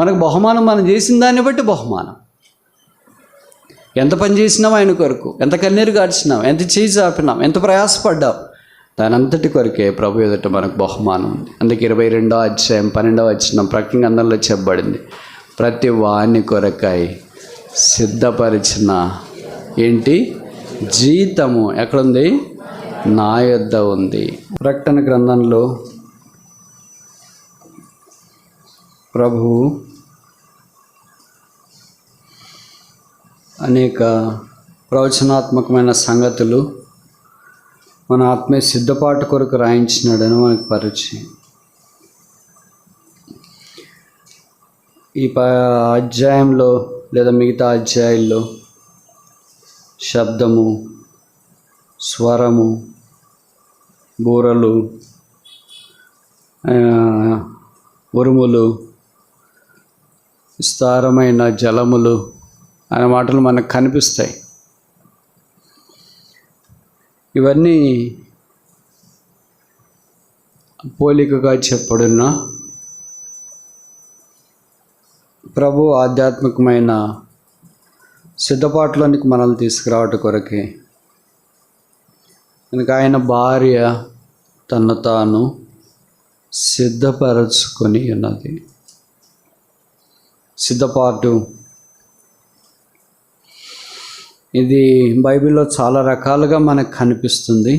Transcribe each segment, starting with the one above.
మనకు బహుమానం మనం చేసిన దాన్ని బట్టి బహుమానం. ఎంత పని చేసినాం ఆయన కొరకు, ఎంత కన్నీరు గార్చినాం, ఎంత చేయి చాపినాం, ఎంత ప్రయాసపడ్డాం, దాని అంతటి కొరకే ప్రభు ఎదుట మనకు బహుమానం ఉంది. అందుకే 22వ అధ్యాయం 12వ వచనం ప్రకటన గ్రంథంలో చెప్పబడింది, ప్రతి వాని కొరకై సిద్ధపరిచిన ఏంటి జీతము ఎక్కడుంది? నా యొద్ద ఉంది. ప్రకటన గ్రంథంలో ప్రభువు అనేక ప్రవచనాత్మకమైన సంగతులు మన ఆత్మీయ సిద్ధపాటు కొరకు రాయించినాడని మనకు పరిచయం. ఈ అధ్యాయంలో లేదా మిగతా అధ్యాయాల్లో శబ్దము, స్వరము, బూరలు, ఉరుములు, విస్తారమైన జలములు అనే మాటలు మనకు కనిపిస్తాయి. ఇవన్నీ పోలికగా చెప్పబడిన ప్రభు ఆధ్యాత్మికమైన సిద్ధపాటులోనికి మనల్ని తీసుకురావటం కొరకే. కనుక ఆయన భార్య తను తాను సిద్ధపరచుకొని ఉన్నది. సిద్ధపాటు ఇది బైబిల్లో చాలా రకాలుగా మనకు కనిపిస్తుంది.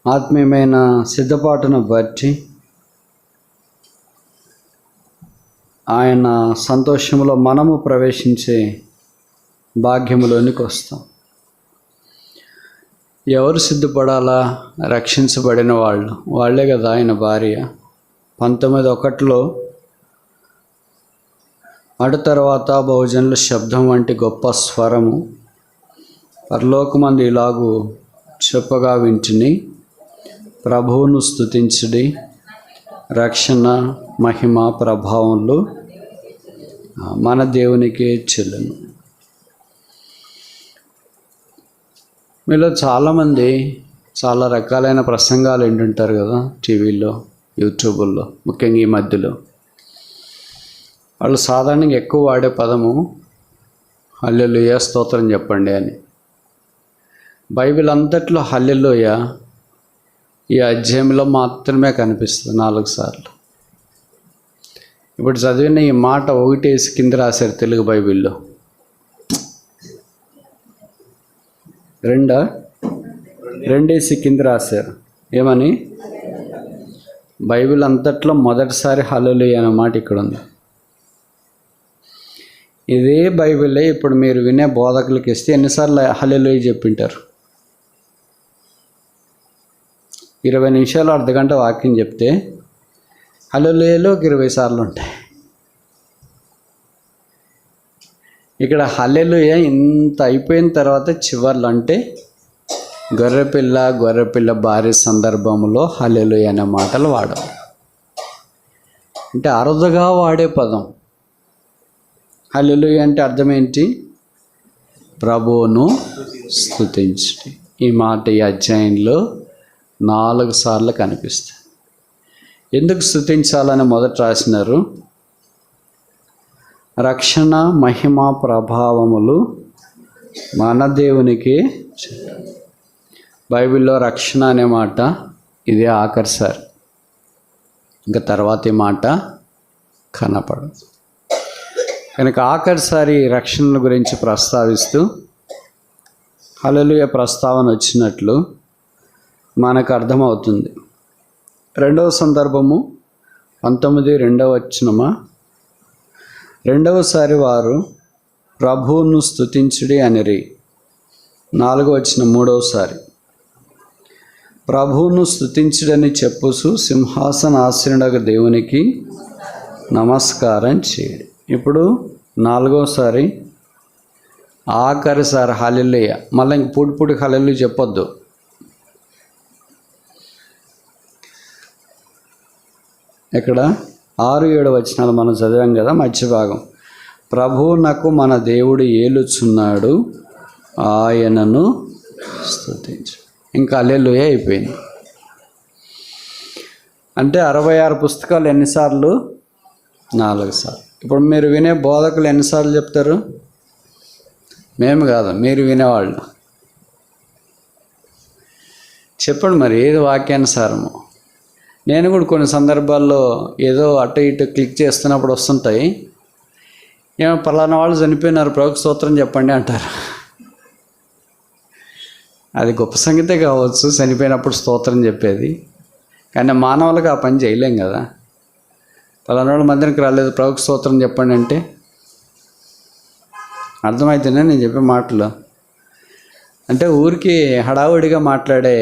ఆత్మీయమైన సిద్ధపాటును బట్టి ఆయన సంతోషంలో మనము ప్రవేశించే భాగ్యములోనికి వస్తాం. ఎవరు సిద్ధపడాలా? రక్షించబడిన వాళ్ళే కదా ఆయన భార్య. 19:1 అటు తర్వాత బహుజనుల శబ్దం వంటి గొప్ప స్వరము పరలోకమందు ఇలాగూ చెప్పగా వింటిని, ప్రభువును స్తుతించుడి, రక్షణ మహిమ ప్రభావములు మన దేవునికే చెల్లును. మీలో చాలామంది చాలా రకాలైన ప్రసంగాలు వింటుంటారు కదా, టీవీలో, యూట్యూబుల్లో, ముఖ్యంగా ఈ మధ్యలో. వాళ్ళు సాధారణంగా ఎక్కువ వాడే పదము హల్లెలూయా, స్తోత్రం చెప్పండి అని. బైబిల్ అంతట్లో హల్లెలూయా ఈ అధ్యాయంలో మాత్రమే కనిపిస్తుంది 4 సార్లు. ఇప్పుడు చదివిన ఈ మాట 1 వేసి కింద రాశారు తెలుగు బైబిల్లో. 2 వేసి కింద రాశారు. ఏమని? బైబిల్ అంతట్లో మొదటిసారి హల్లెలూయా అనే మాట ఇక్కడ ఉంది. ఇదే బైబిలే ఇప్పుడు మీరు వినే బోధకులకి ఇస్తే ఎన్నిసార్లు హల్లెలూయా చెప్పింటారు? 20 నిమిషాలు అర్ధగంట వాక్యం చెప్తే హల్లెలూయాలో 20 సార్లు ఉంటాయి. ఇక్కడ హల్లెలూయా ఇంత అయిపోయిన తర్వాత చివర్లు అంటే గొర్రెపిల్ల భార్య సందర్భంలో హల్లెలూయా అనే మాటలు వాడాలి. అంటే అరుదుగా వాడే పదం. హల్లెలూయా అంటే అర్థం ఏంటి? ప్రభువును స్తుతించుడి. ఈ మాట ఈ అధ్యాయంలో 4 సార్లు కనిపిస్తాయి. ఎందుకు స్తుతించాలని మొదట రాసినారు? రక్షణ మహిమ ప్రభావములు మన దేవునికి. బైబిల్లో రక్షణ అనే మాట ఇదే ఆఖరిసారి, ఇంకా తర్వాత ఈ మాట కనపడదు. కనుక ఆఖరిసారి రక్షణ గురించి ప్రస్తావిస్తూ హల్లెలూయా ప్రస్తావన వచ్చినట్లు మనకు అర్థమవుతుంది. 2వ సందర్భము 19:2 వచనమా, 2వసారి వారు ప్రభువును స్తుతించుడి అనిరి. 4వ వచనం 3వసారి ప్రభువును స్తుతించుడని చెప్పుచు సింహాసనాసీనుడగు దేవునికి నమస్కారం చేయడు. ఇప్పుడు 4వసారి ఆఖరిసారి హల్లెలూయా. మళ్ళీ ఇంక పూడి హల్లెలూయా చెప్పొద్దు. ఇక్కడ 6-7 వచనాలు మనం చదివాం కదా, మధ్య భాగం. ప్రభువునకు మన దేవుడు ఏలుచున్నాడు, ఆయనను స్తుతించు. ఇంకా హల్లెలూయా అయిపోయింది. అంటే 66 పుస్తకాలు ఎన్నిసార్లు? 4 సార్లు. ఇప్పుడు మీరు వినే బోధకులు ఎన్నిసార్లు చెప్తారు? మేము కాదు, మీరు వినేవాళ్ళు. చెప్పండి మరి, ఏది వాక్యానుసారము? నేను కూడా కొన్ని సందర్భాల్లో ఏదో అటు ఇటు క్లిక్ చేస్తున్నప్పుడు వస్తుంటాయి, ఏమో పలానా వాళ్ళు చనిపోయినారు, ప్రభువుకు స్తోత్రం చెప్పండి అంటారు. అది గొప్ప సంగతే కావచ్చు, చనిపోయినప్పుడు స్తోత్రం చెప్పేది. కానీ మానవులకు ఆ పని చేయలేం కదా. పలానా వాళ్ళు మందిరికి రాలేదు, ప్రభువుకు స్తోత్రం చెప్పండి అంటే అర్థమవుతుందే నేను చెప్పే మాటలు. అంటే ఊరికి హడావుడిగా మాట్లాడే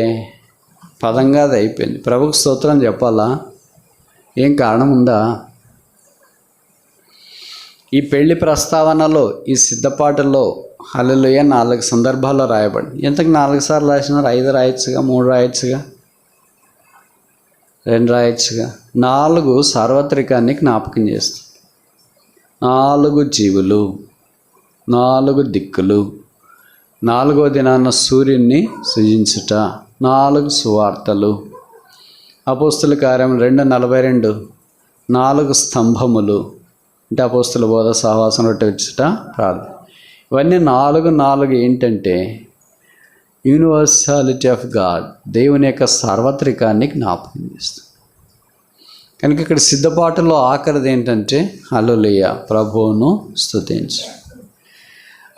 పదంగా అది అయిపోయింది. ప్రభువుకు స్తోత్రం చెప్పాలా? ఏం కారణం ఉందా? ఈ పెళ్లి ప్రస్తావనలో, ఈ సిద్ధపాటులో హల్లెలూయా 4 సందర్భాల్లో రాయబడింది. ఎంతకు 4 సార్లు రాసినారు? 5 రాయొచ్చుగా, 3 రాయొచ్చుగా, 2 రాయొచ్చుగా. 4 సార్వత్రికాన్ని జ్ఞాపకం చేస్తుంది. 4 జీవులు, 4 దిక్కులు, 4వ దినాన సూర్యున్ని సృజించుట, 4 సువార్తలు, అపోస్తుల కార్యం 2:42, 4 స్తంభములు అంటే అపోస్తుల బోధ, సహవాసం, రొట్టె విచ్చుట, ప్రార్థన. ఇవన్నీ 4 ఏంటంటే యూనివర్సాలిటీ ఆఫ్ గాడ్, దేవుని యొక్క సార్వత్రికాన్ని జ్ఞాపకం చేస్తుంది. కనుక ఇక్కడ సిద్ధపాటులో ఆఖరిది ఏంటంటే హల్లెలూయా ప్రభువును స్తుతించు.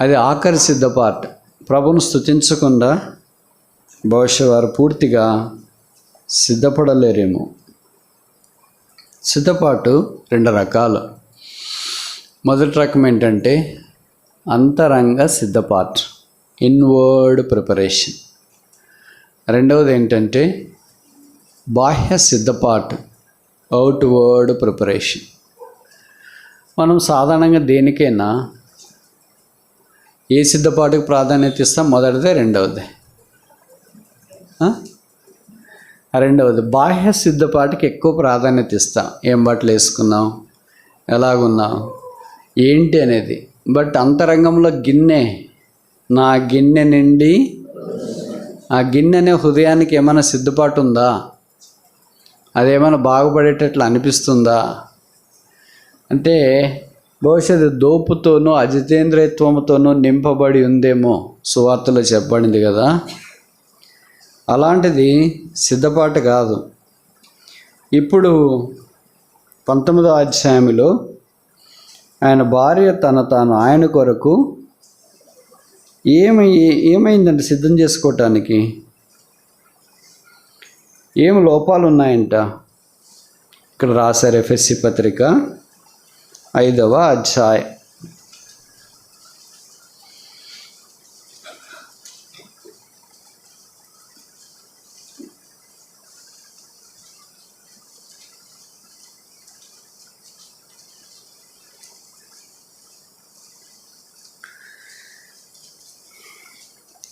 అది ఆఖరి సిద్ధపాటు. ప్రభువును స్తుతించకుండా బహుశా వారు పూర్తిగా సిద్ధపడలేరేమో. సిద్ధపాటు 2 రకాలు. మొదటి రకం ఏంటంటే అంతరంగ సిద్ధపాటు, ఇన్వర్డ్ ప్రిపరేషన్. రెండవది ఏంటంటే బాహ్య సిద్ధపాటు, అవుట్వర్డ్ ప్రిపరేషన్. మనం సాధారణంగా దేనికైనా ఏ సిద్ధపాటుకు ప్రాధాన్యత ఇస్తాం? మొదటిదే, రెండవది. రెండవది బాహ్య సిద్ధపాటుకి ఎక్కువ ప్రాధాన్యత ఇస్తాం. ఏం బట్టలు వేసుకున్నాం, ఎలాగున్నాం, ఏంటి అనేది. బట్ అంతరంగంలో గిన్నె, నా గిన్నె నిండి, ఆ గిన్నె అనే హృదయానికి ఏమైనా సిద్ధపాటు ఉందా? అదేమైనా బాగుపడేటట్లు అనిపిస్తుందా? అంటే బహుశా దోపుతోనూ అజితేంద్రియత్వంతోనూ నింపబడి ఉందేమో, సువార్తలో చెప్పబడింది కదా. అలాంటిది సిద్ధపాటు కాదు. ఇప్పుడు 19వ అధ్యాయంలో ఆయన భార్య తాను ఆయన కొరకు ఏమైందంటే సిద్ధం చేసుకోవటానికి ఏం లోపాలు ఉన్నాయంట. ఇక్కడ రాశారు, ఎఫెసీ పత్రిక 5వ అధ్యాయం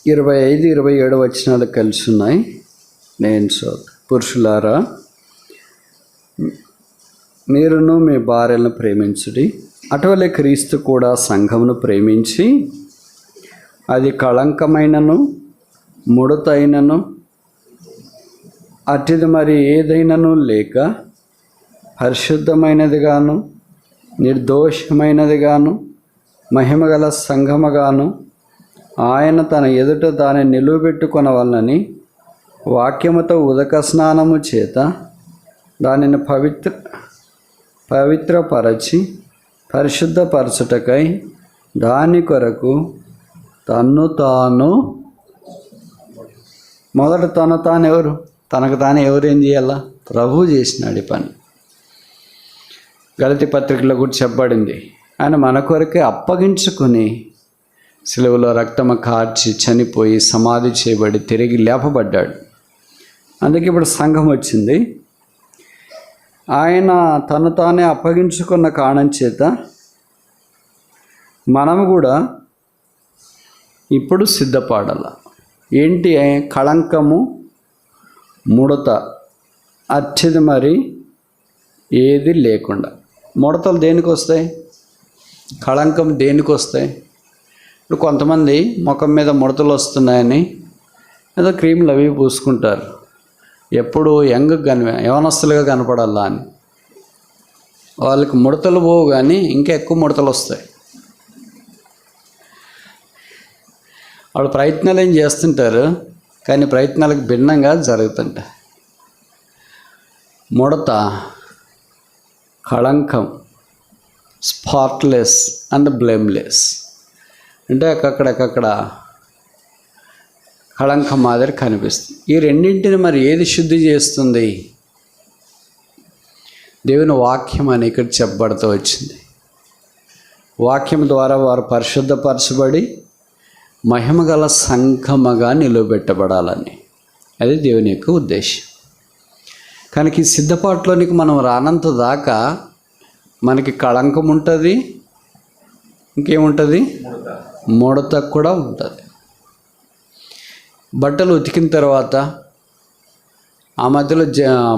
25, 27 వచనాలు కలిసి ఉన్నాయి. నేను పురుషులారా, మీరును మీ భార్యలను ప్రేమించుడి, అటువలే క్రీస్తు కూడా సంఘమును ప్రేమించి అది కళంకమైనను ముడతైనను అట్టిది మరి ఏదైనను లేక పరిశుద్ధమైనదిగాను నిర్దోషమైనదిగాను మహిమగల సంఘముగాను ఆయన తన ఎదుట దాన్ని నిలువబెట్టుకొనవలనని వాక్యముతో ఉదక స్నానము చేత దానిని పవిత్రపరచి పరిశుద్ధపరచుటకై దాని కొరకు తన్ను తాను మొదట తనకు తాను ఎవరేం చేయాలా? ప్రభువు చేసినాడు ఈ పని. గలతీ పత్రికలో కూడా చెప్పబడింది, ఆయన మన కొరకే అప్పగించుకుని సిలువలో రక్తము కార్చి చనిపోయి సమాధి చేయబడి తిరిగి లేపబడ్డాడు. అందుకే ఇప్పుడు సంఘం వచ్చింది. ఆయన తను తానే అప్పగించుకున్న కారణం చేత మనము కూడా ఇప్పుడు సిద్ధపడాల. ఏంటి? కళంకము ముడత అచ్చేది మరి ఏది లేకుండా. ముడతలు దేనికి వస్తాయి? కళంకం దేనికి వస్తాయి? ఇప్పుడు కొంతమంది ముఖం మీద ముడతలు వస్తున్నాయని ఏదో క్రీములు అవి పూసుకుంటారు. ఎప్పుడు యవనస్తులుగా కనపడాలా అని. వాళ్ళకి ముడతలు పోవు కానీ ఇంకా ఎక్కువ ముడతలు వస్తాయి. వాళ్ళు ప్రయత్నాలు ఏం చేస్తుంటారు కానీ ప్రయత్నాలకు భిన్నంగా జరుగుతుంటాయి. ముడత, కళంకం, స్పాట్లెస్ అండ్ బ్లేమ్లెస్ అంటే అక్కడక్కడ కళంకం మాదిరి కనిపిస్తుంది. ఈ రెండింటిని మరి ఏది శుద్ధి చేస్తుంది? దేవుని వాక్యం అని ఇక్కడ చెప్పబడుతూ వచ్చింది. వాక్యం ద్వారా వారు పరిశుద్ధపరచబడి మహిమగల సంఘముగా నిలువబెట్టబడాలని, అది దేవుని యొక్క ఉద్దేశం. కనుక ఈ సిద్ధపాటులోనికి మనం రానంత దాకా మనకి కళంకం ఉంటుంది, ఇంకేముంటుంది, ముడత కూడా ఉంటుంది. బట్టలు ఉతికిన తర్వాత ఆ మధ్యలో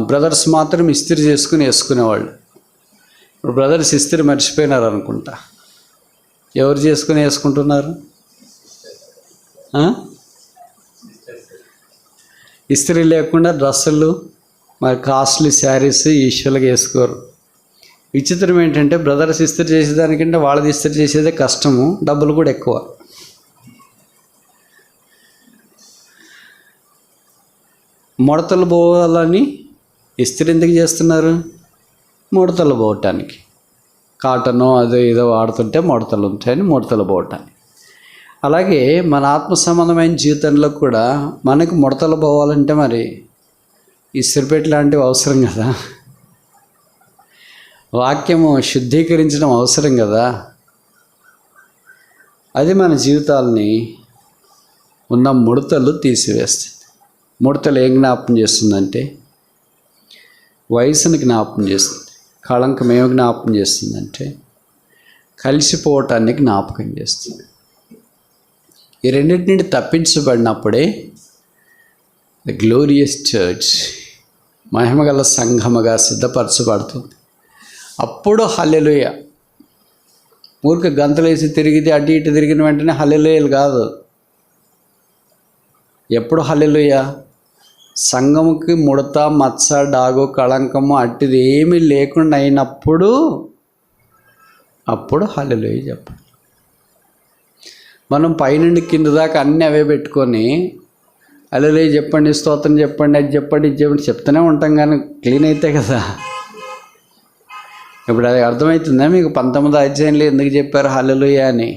బ్రదర్స్ మాత్రం ఇస్త్రీ చేసుకుని వేసుకునేవాళ్ళు. ఇప్పుడు బ్రదర్స్ ఇస్త్రీ మర్చిపోయినారు అనుకుంటా. ఎవరు చేసుకుని వేసుకుంటున్నారు? ఇస్త్రీ లేకుండా డ్రెస్సులు, మరి కాస్ట్లీ శారీస్ ఈశ్వరులుగా వేసుకోరు. విచిత్రం ఏంటంటే బ్రదర్స్ ఇస్త్రీ చేసేదానికంటే వాళ్ళది ఇస్త్రీ చేసేదే కష్టము, డబ్బులు కూడా ఎక్కువ. ముడతలు పోవాలని ఇస్త్రీ ఎందుకు చేస్తున్నారు? ముడతలు పోవటానికి. కాటనో అదో ఏదో వాడుతుంటే ముడతలు ఉంటాయని ముడతలు పోవటానికి. అలాగే మన ఆత్మ సంబంధమైన జీవితంలో కూడా మనకు ముడతలు పోవాలంటే మరి ఇస్త్రీపెట్టి లాంటివి అవసరం కదా, వాక్యము శుద్ధీకరించడం అవసరం కదా. అది మన జీవితాలని ఉన్న ముడతలు తీసివేస్తుంది. ముడతలు ఏం జ్ఞాపకం చేస్తుందంటే వయసుని జ్ఞాపకం చేస్తుంది. కళంకం ఏమి జ్ఞాపకం చేస్తుందంటే కలిసిపోవటాన్ని జ్ఞాపకం చేస్తుంది. ఈ రెండింటి నుండి తప్పించబడినప్పుడే ద గ్లోరియస్ చర్చ్, మహిమగల సంఘముగా సిద్ధపరచబడుతుంది. అప్పుడు హల్లెలూయా. ఊరికి గంతలేసి తిరిగితే అటు ఇటు తిరిగిన వెంటనే హల్లెలూయాలు కాదు. ఎప్పుడు హల్లెలూయా? సంఘముకి ముడత, మచ్చ, డాగు, కళంకము అట్టిది ఏమీ లేకుండా అయినప్పుడు అప్పుడు హల్లెలూయా చెప్పాలి. మనం పైనుండి కింద దాకా అన్నీ అవే పెట్టుకొని హల్లెలూయా చెప్పండి, స్తోత్రం చెప్పండి, అది చెప్పండి, ఇది చెప్పండి చెప్తూనే ఉంటాం కానీ క్లీన్ అయితే కదా. ఇప్పుడు అది అర్థమవుతుందా మీకు? 19వ అధ్యాయంలో ఎందుకు చెప్పారు హల్లెలూయా అని?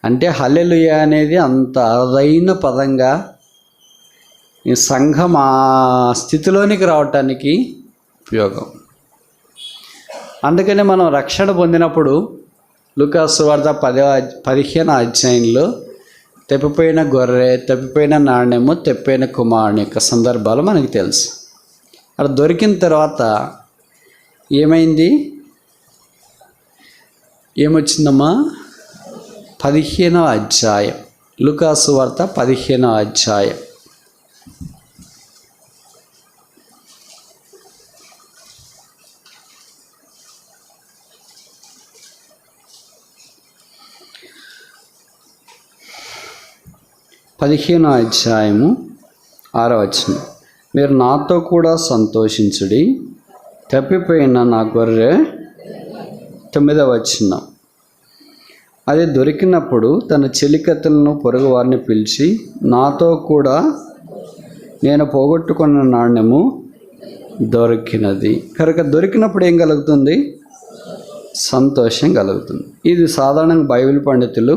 అంటే హల్లెలూయా అనేది అంత అరుదైన పదంగా ఈ సంఘం ఆ స్థితిలోనికి రావటానికి ఉపయోగం. అందుకనే మనం రక్షణ పొందినప్పుడు లూకాసు సువార్త 15వ అధ్యాయంలో తప్పిపోయిన గొర్రె, తప్పిపోయిన నాణ్యము, తప్పిపోయిన కుమారుని యొక్క సందర్భాలు మనకు తెలుసు. అక్కడ దొరికిన తర్వాత ఏమైంది? ఏమొచ్చిందమ్మా? 15వ అధ్యాయం, లూకాసు సువార్త 15వ అధ్యాయం. పదిహేనో అధ్యాయము 6వ వచనం. మీరు నాతో కూడా సంతోషించుడి, తప్పిపోయిన నా గొర్రె. 9వ వచనం. అది దొరికినప్పుడు తన చెలికత్తెలను పొరుగు వారిని పిలిచి నాతో కూడా నేను పోగొట్టుకున్న నాణ్యము దొరికినది. కనుక దొరికినప్పుడు ఏం కలుగుతుంది? సంతోషం కలుగుతుంది. ఇది సాధారణంగా బైబిల్ పండితులు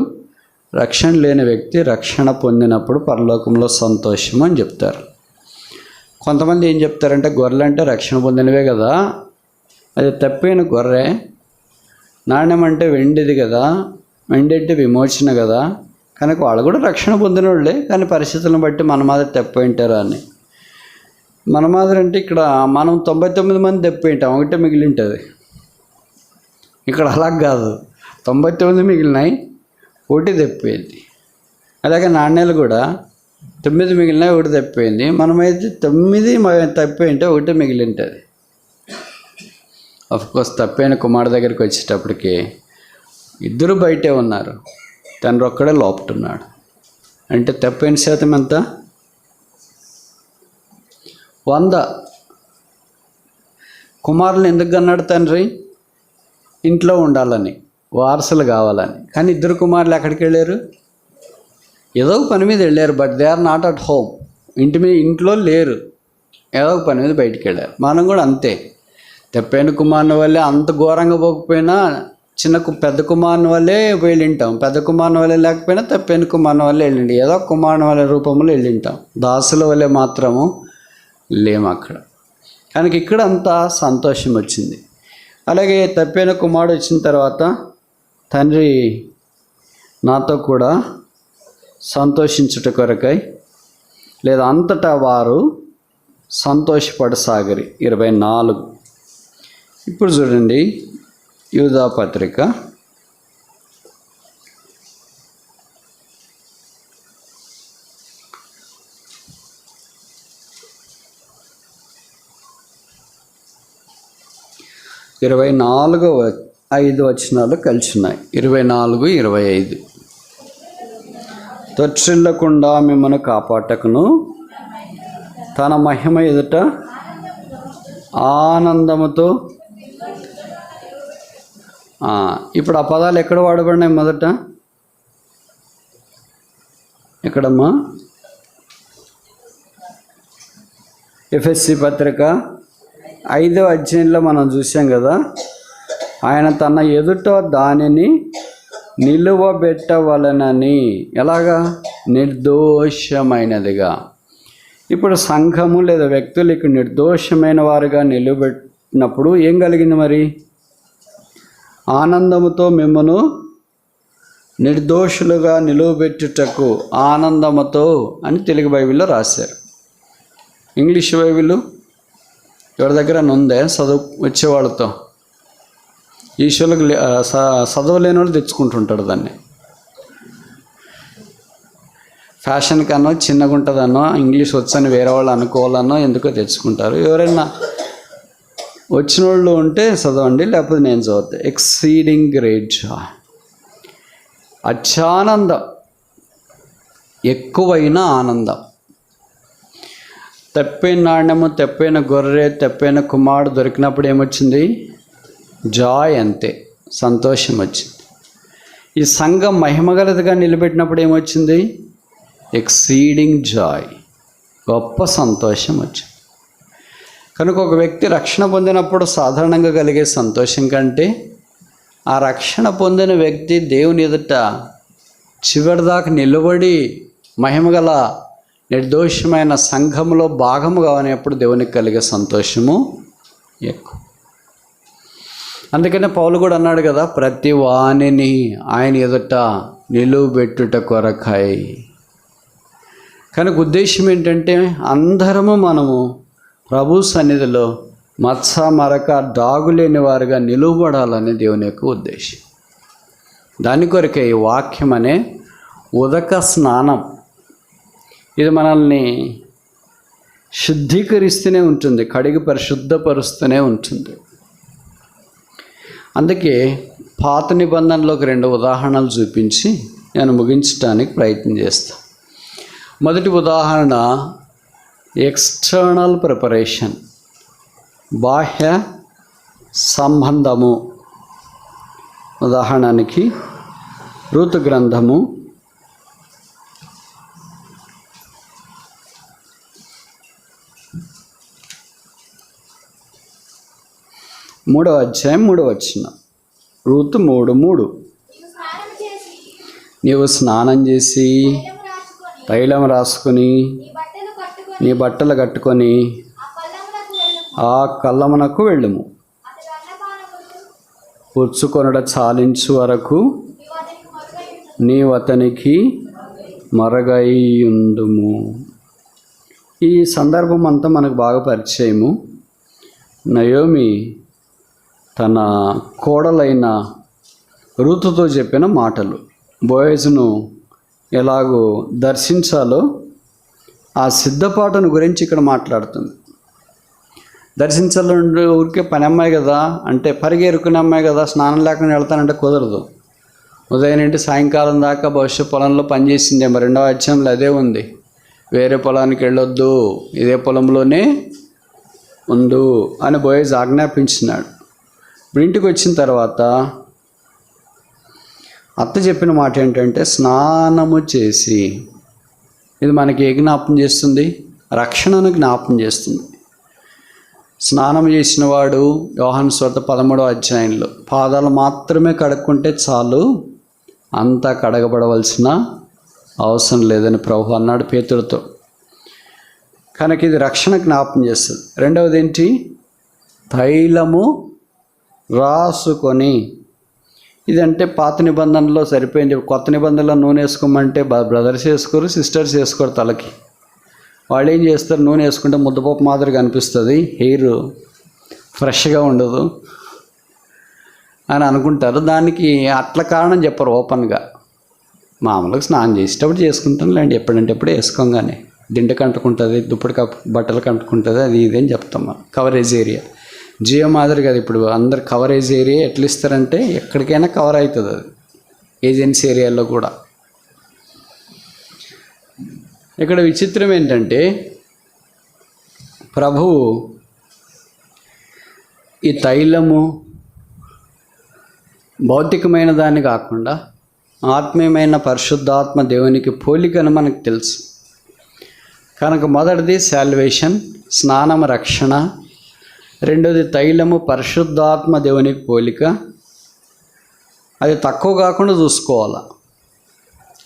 రక్షణ లేని వ్యక్తి రక్షణ పొందినప్పుడు పరలోకంలో సంతోషం అని చెప్తారు. కొంతమంది ఏం చెప్తారంటే గొర్రెలు అంటే రక్షణ పొందినవే కదా, అది తప్పిన గొర్రె, నాణ్యం అంటే వెండిది కదా, వెండి అంటే విమోచన కదా, కనుక వాళ్ళు కూడా రక్షణ పొందిన వాళ్ళే, కానీ పరిస్థితులను బట్టి మన మాదిరి తప్పిపోయింటారు అని. మన మాదిరి అంటే ఇక్కడ మనం 99 మంది తప్పిపోయింటాం, ఒకటే మిగిలి ఉంటుంది. ఇక్కడ అలా కాదు, 99 మిగిలినాయి, ఒకటి తప్పిపోయింది. అలాగే నాణ్యాలు కూడా 9 మిగిలినాయి, ఒకటి తప్పిపోయింది. మనమైతే 9 తప్పిపోయింటే ఒకటి మిగిలి ఉంటుంది. అఫ్కోర్స్ తప్పైన కుమారుడు దగ్గరికి వచ్చేటప్పటికి ఇద్దరు బయటే ఉన్నారు, తండ్రి ఒక్కడే లోపటున్నాడు. అంటే తప్పైన శాతం ఎంత? 100 కుమారులు ఎందుకు అన్నాడు తండ్రి? ఇంట్లో ఉండాలని, వారసులు కావాలని. కానీ 2 కుమారులు ఎక్కడికి వెళ్ళారు? ఏదో ఒక పని మీద వెళ్ళారు, but they are not at home. ఇంట్లో లేరు, ఏదో ఒక పని మీద బయటికి వెళ్ళారు. మనం కూడా అంతే. తెప్పైన కుమారుని వల్లే అంత ఘోరంగా పోకపోయినా పెద్ద కుమారుని వల్లే వెళ్ళింటాం, పెద్ద కుమారుని వల్లే లేకపోయినా తెప్పైన కుమారుని వల్లే వెళ్ళిండి, ఏదో కుమారుని వల్ల రూపంలో వెళ్ళింటాం. దాసుల వల్లే మాత్రము లేము అక్కడ. కనుక ఇక్కడ అంతా సంతోషం వచ్చింది. అలాగే తప్పైన కుమారుడు వచ్చిన తర్వాత తండ్రి నాతో కూడా సంతోషించుట కొరకై లేదా అంతటా వారు సంతోషపడసాగరి. 24. ఇప్పుడు చూడండి యూదా పత్రిక 24:5 వచనాలు కలిసి ఉన్నాయి. 24, 25. తొట్టిల్లకుండా మిమ్మల్ని కాపాటకును తన మహిమ ఎదుట ఆనందముతో. ఇప్పుడు ఆ పదాలు ఎక్కడ వాడబడినాయి? మొదట ఎక్కడమ్మా? ఎఫెసీ పత్రిక 5వ అధ్యాయంలో మనం చూసాం కదా, ఆయన తన ఎదుట దానిని నిలువబెట్టవలనని. ఎలాగా? నిర్దోషమైనదిగా. ఇప్పుడు సంఘము లేదా వ్యక్తులు ఇక్కడ నిర్దోషమైన వారుగా నిలబెట్టినప్పుడు ఏం కలిగింది మరి? ఆనందముతో మిమ్మను నిర్దోషులుగా నిలువబెట్టుటకు. ఆనందముతో అని తెలుగు బైబిల్లో రాశారు. ఇంగ్లీష్ బైబిల్ ఎవరి దగ్గర ఉందే చదువు వచ్చేవాళ్ళతో? ఈశ్వరులకు చదవలేని వాళ్ళు తెచ్చుకుంటుంటాడు దాన్ని. ఫ్యాషన్ కన్నా చిన్నగా ఉంటుందన్నో, ఇంగ్లీష్ వచ్చని వేరే వాళ్ళు అనుకోవాలన్నో ఎందుకో తెచ్చుకుంటారు. ఎవరైనా వచ్చిన వాళ్ళు ఉంటే చదవండి, లేకపోతే నేను చదువుతా. ఎక్సీడింగ్ గ్రేట్ జాయ్, అత్యానందం, ఎక్కువైన ఆనందం. తెప్పైన నాణ్యము, తెప్పైన గొర్రె, తెప్పైన కుమారుడు దొరికినప్పుడు ఏమొచ్చింది? జాయ్. అంతే, సంతోషం వచ్చింది. ఈ సంఘం మహిమగలదిగా నిలబెట్టినప్పుడు ఏమొచ్చింది? ఎక్సీడింగ్ జాయ్, గొప్ప సంతోషం వచ్చింది. కనుక ఒక వ్యక్తి రక్షణ పొందినప్పుడు సాధారణంగా కలిగే సంతోషం కంటే ఆ రక్షణ పొందిన వ్యక్తి దేవుని ఎదుట చివరిదాకా నిలబడి మహిమగల నిర్దోషమైన సంఘంలో భాగము కావనేప్పుడు దేవునికి కలిగే సంతోషము ఎక్కువ. అందుకనే పౌలు కూడా అన్నాడు కదా, ప్రతి వాణిని ఆయన ఎదుట నిలువబెట్టుట కొరకై. కనుక ఉద్దేశం ఏంటంటే అందరము మనము ప్రభు సన్నిధిలో మత్స మరక డాగు లేని వారుగా నిలువబడాలని దేవుని యొక్క ఉద్దేశం. దాని కొరకే ఈ వాక్యం అనే ఉదక స్నానం. ఇది మనల్ని శుద్ధీకరిస్తూనే ఉంటుంది, కడిగి పరిశుద్ధపరుస్తూనే ఉంటుంది. అందుకే పాత నిబంధనలోకి 2 ఉదాహరణలు చూపించి నేను ముగించడానికి ప్రయత్నం చేస్తాను. మొదటి ఉదాహరణ ఎక్స్టర్నల్ ప్రిపరేషన్, బాహ్య సంబంధము. ఉదాహరణకి రూతు గ్రంథము 3వ అధ్యాయం 3వ వచనం. రూతు 3:3. నీవు స్నానం చేసి తైలం రాసుకొని నీ బట్టలు కట్టుకొని ఆ కళ్ళమునకు వెళ్ళుము, పుచ్చుకొనుట చాలించు వరకు నీవు అతనికి మరగైయుండుము. ఈ సందర్భం అంతా మనకు బాగా పరిచయము. నయోమి తన కోడలైన రూతుతో చెప్పిన మాటలు, బోయజును ఎలాగో దర్శించాలో ఆ సిద్ధపాటును గురించి ఇక్కడ మాట్లాడుతుంది. దర్శించాలంటే ఊరికే పని అమ్మాయి కదా, అంటే పరిగెరుకునే అమ్మాయి కదా, స్నానం లేకుండా వెళ్తానంటే కుదరదు. ఉదయం నుండి సాయంకాలం దాకా భవిష్యత్ పొలంలో పనిచేసిందేమో. 2వ అధ్యాయంలో అదే ఉంది. వేరే పొలానికి వెళ్ళొద్దు, ఇదే పొలంలోనే ఉండు అని బోయజ్ ఆజ్ఞాపించినాడు. ఇప్పుడు ఇంటికి వచ్చిన తర్వాత అత్త చెప్పిన మాట ఏంటంటే స్నానము చేసి, ఇది మనకి ఏ జ్ఞాపం చేస్తుంది? రక్షణను జ్ఞాపం చేస్తుంది. స్నానం చేసిన వాడు యోహాను సువార్త 13వ అధ్యాయంలో పాదాలు మాత్రమే కడుక్కుంటే చాలు, అంతా కడగబడవలసిన అవసరం లేదని ప్రభువు అన్నాడు పేతురుతో. కనుక ఇది రక్షణ జ్ఞాపం చేస్తుంది. రెండవది ఏంటి? తైలము రాసుకొని. ఇదంటే పాత నిబంధనలో సరిపోయింది. కొత్త నిబంధనలో నూనె వేసుకోమంటే బ్రదర్స్ వేసుకోరు, సిస్టర్స్ వేసుకోరు తలకి. వాళ్ళు ఏం చేస్తారు? నూనె వేసుకుంటే ముద్దపప్పు మాదిరిగా అనిపిస్తుంది, హెయిర్ ఫ్రెష్గా ఉండదు అని అనుకుంటారు. దానికి అట్లా కారణం చెప్పరు ఓపెన్గా. మామూలుగా స్నానం చేసేటప్పుడు చేసుకుంటాం లేండి, ఎప్పుడంటే ఎప్పుడే వేసుకోగానే. దిండకు అంటుకుంటుంది, దుప్పటి బట్టలకు అంటుకుంటుంది, అది ఇదేం చెప్తాం మనం. కవరేజ్ ఏరియా జియో మాదిరి కదా. ఇప్పుడు అందరు కవరేజ్ ఏరియా ఎట్లా ఇస్తారంటే ఎక్కడికైనా కవర్ అవుతుంది అది, ఏజెన్సీ ఏరియాలో కూడా. ఇక్కడ విచిత్రం ఏంటంటే ప్రభువు ఈ తైలము భౌతికమైన దాన్ని కాకుండా ఆత్మీయమైన పరిశుద్ధాత్మ దేవునికి పోలికను మనకు తెలుసు. కనుక మొదటిది శాల్వేషన్, స్నానం రక్షణ. రెండోది తైలము పరిశుద్ధాత్మ దేవునికి పోలిక. అది తక్కువ కాకుండా చూసుకోవాలి,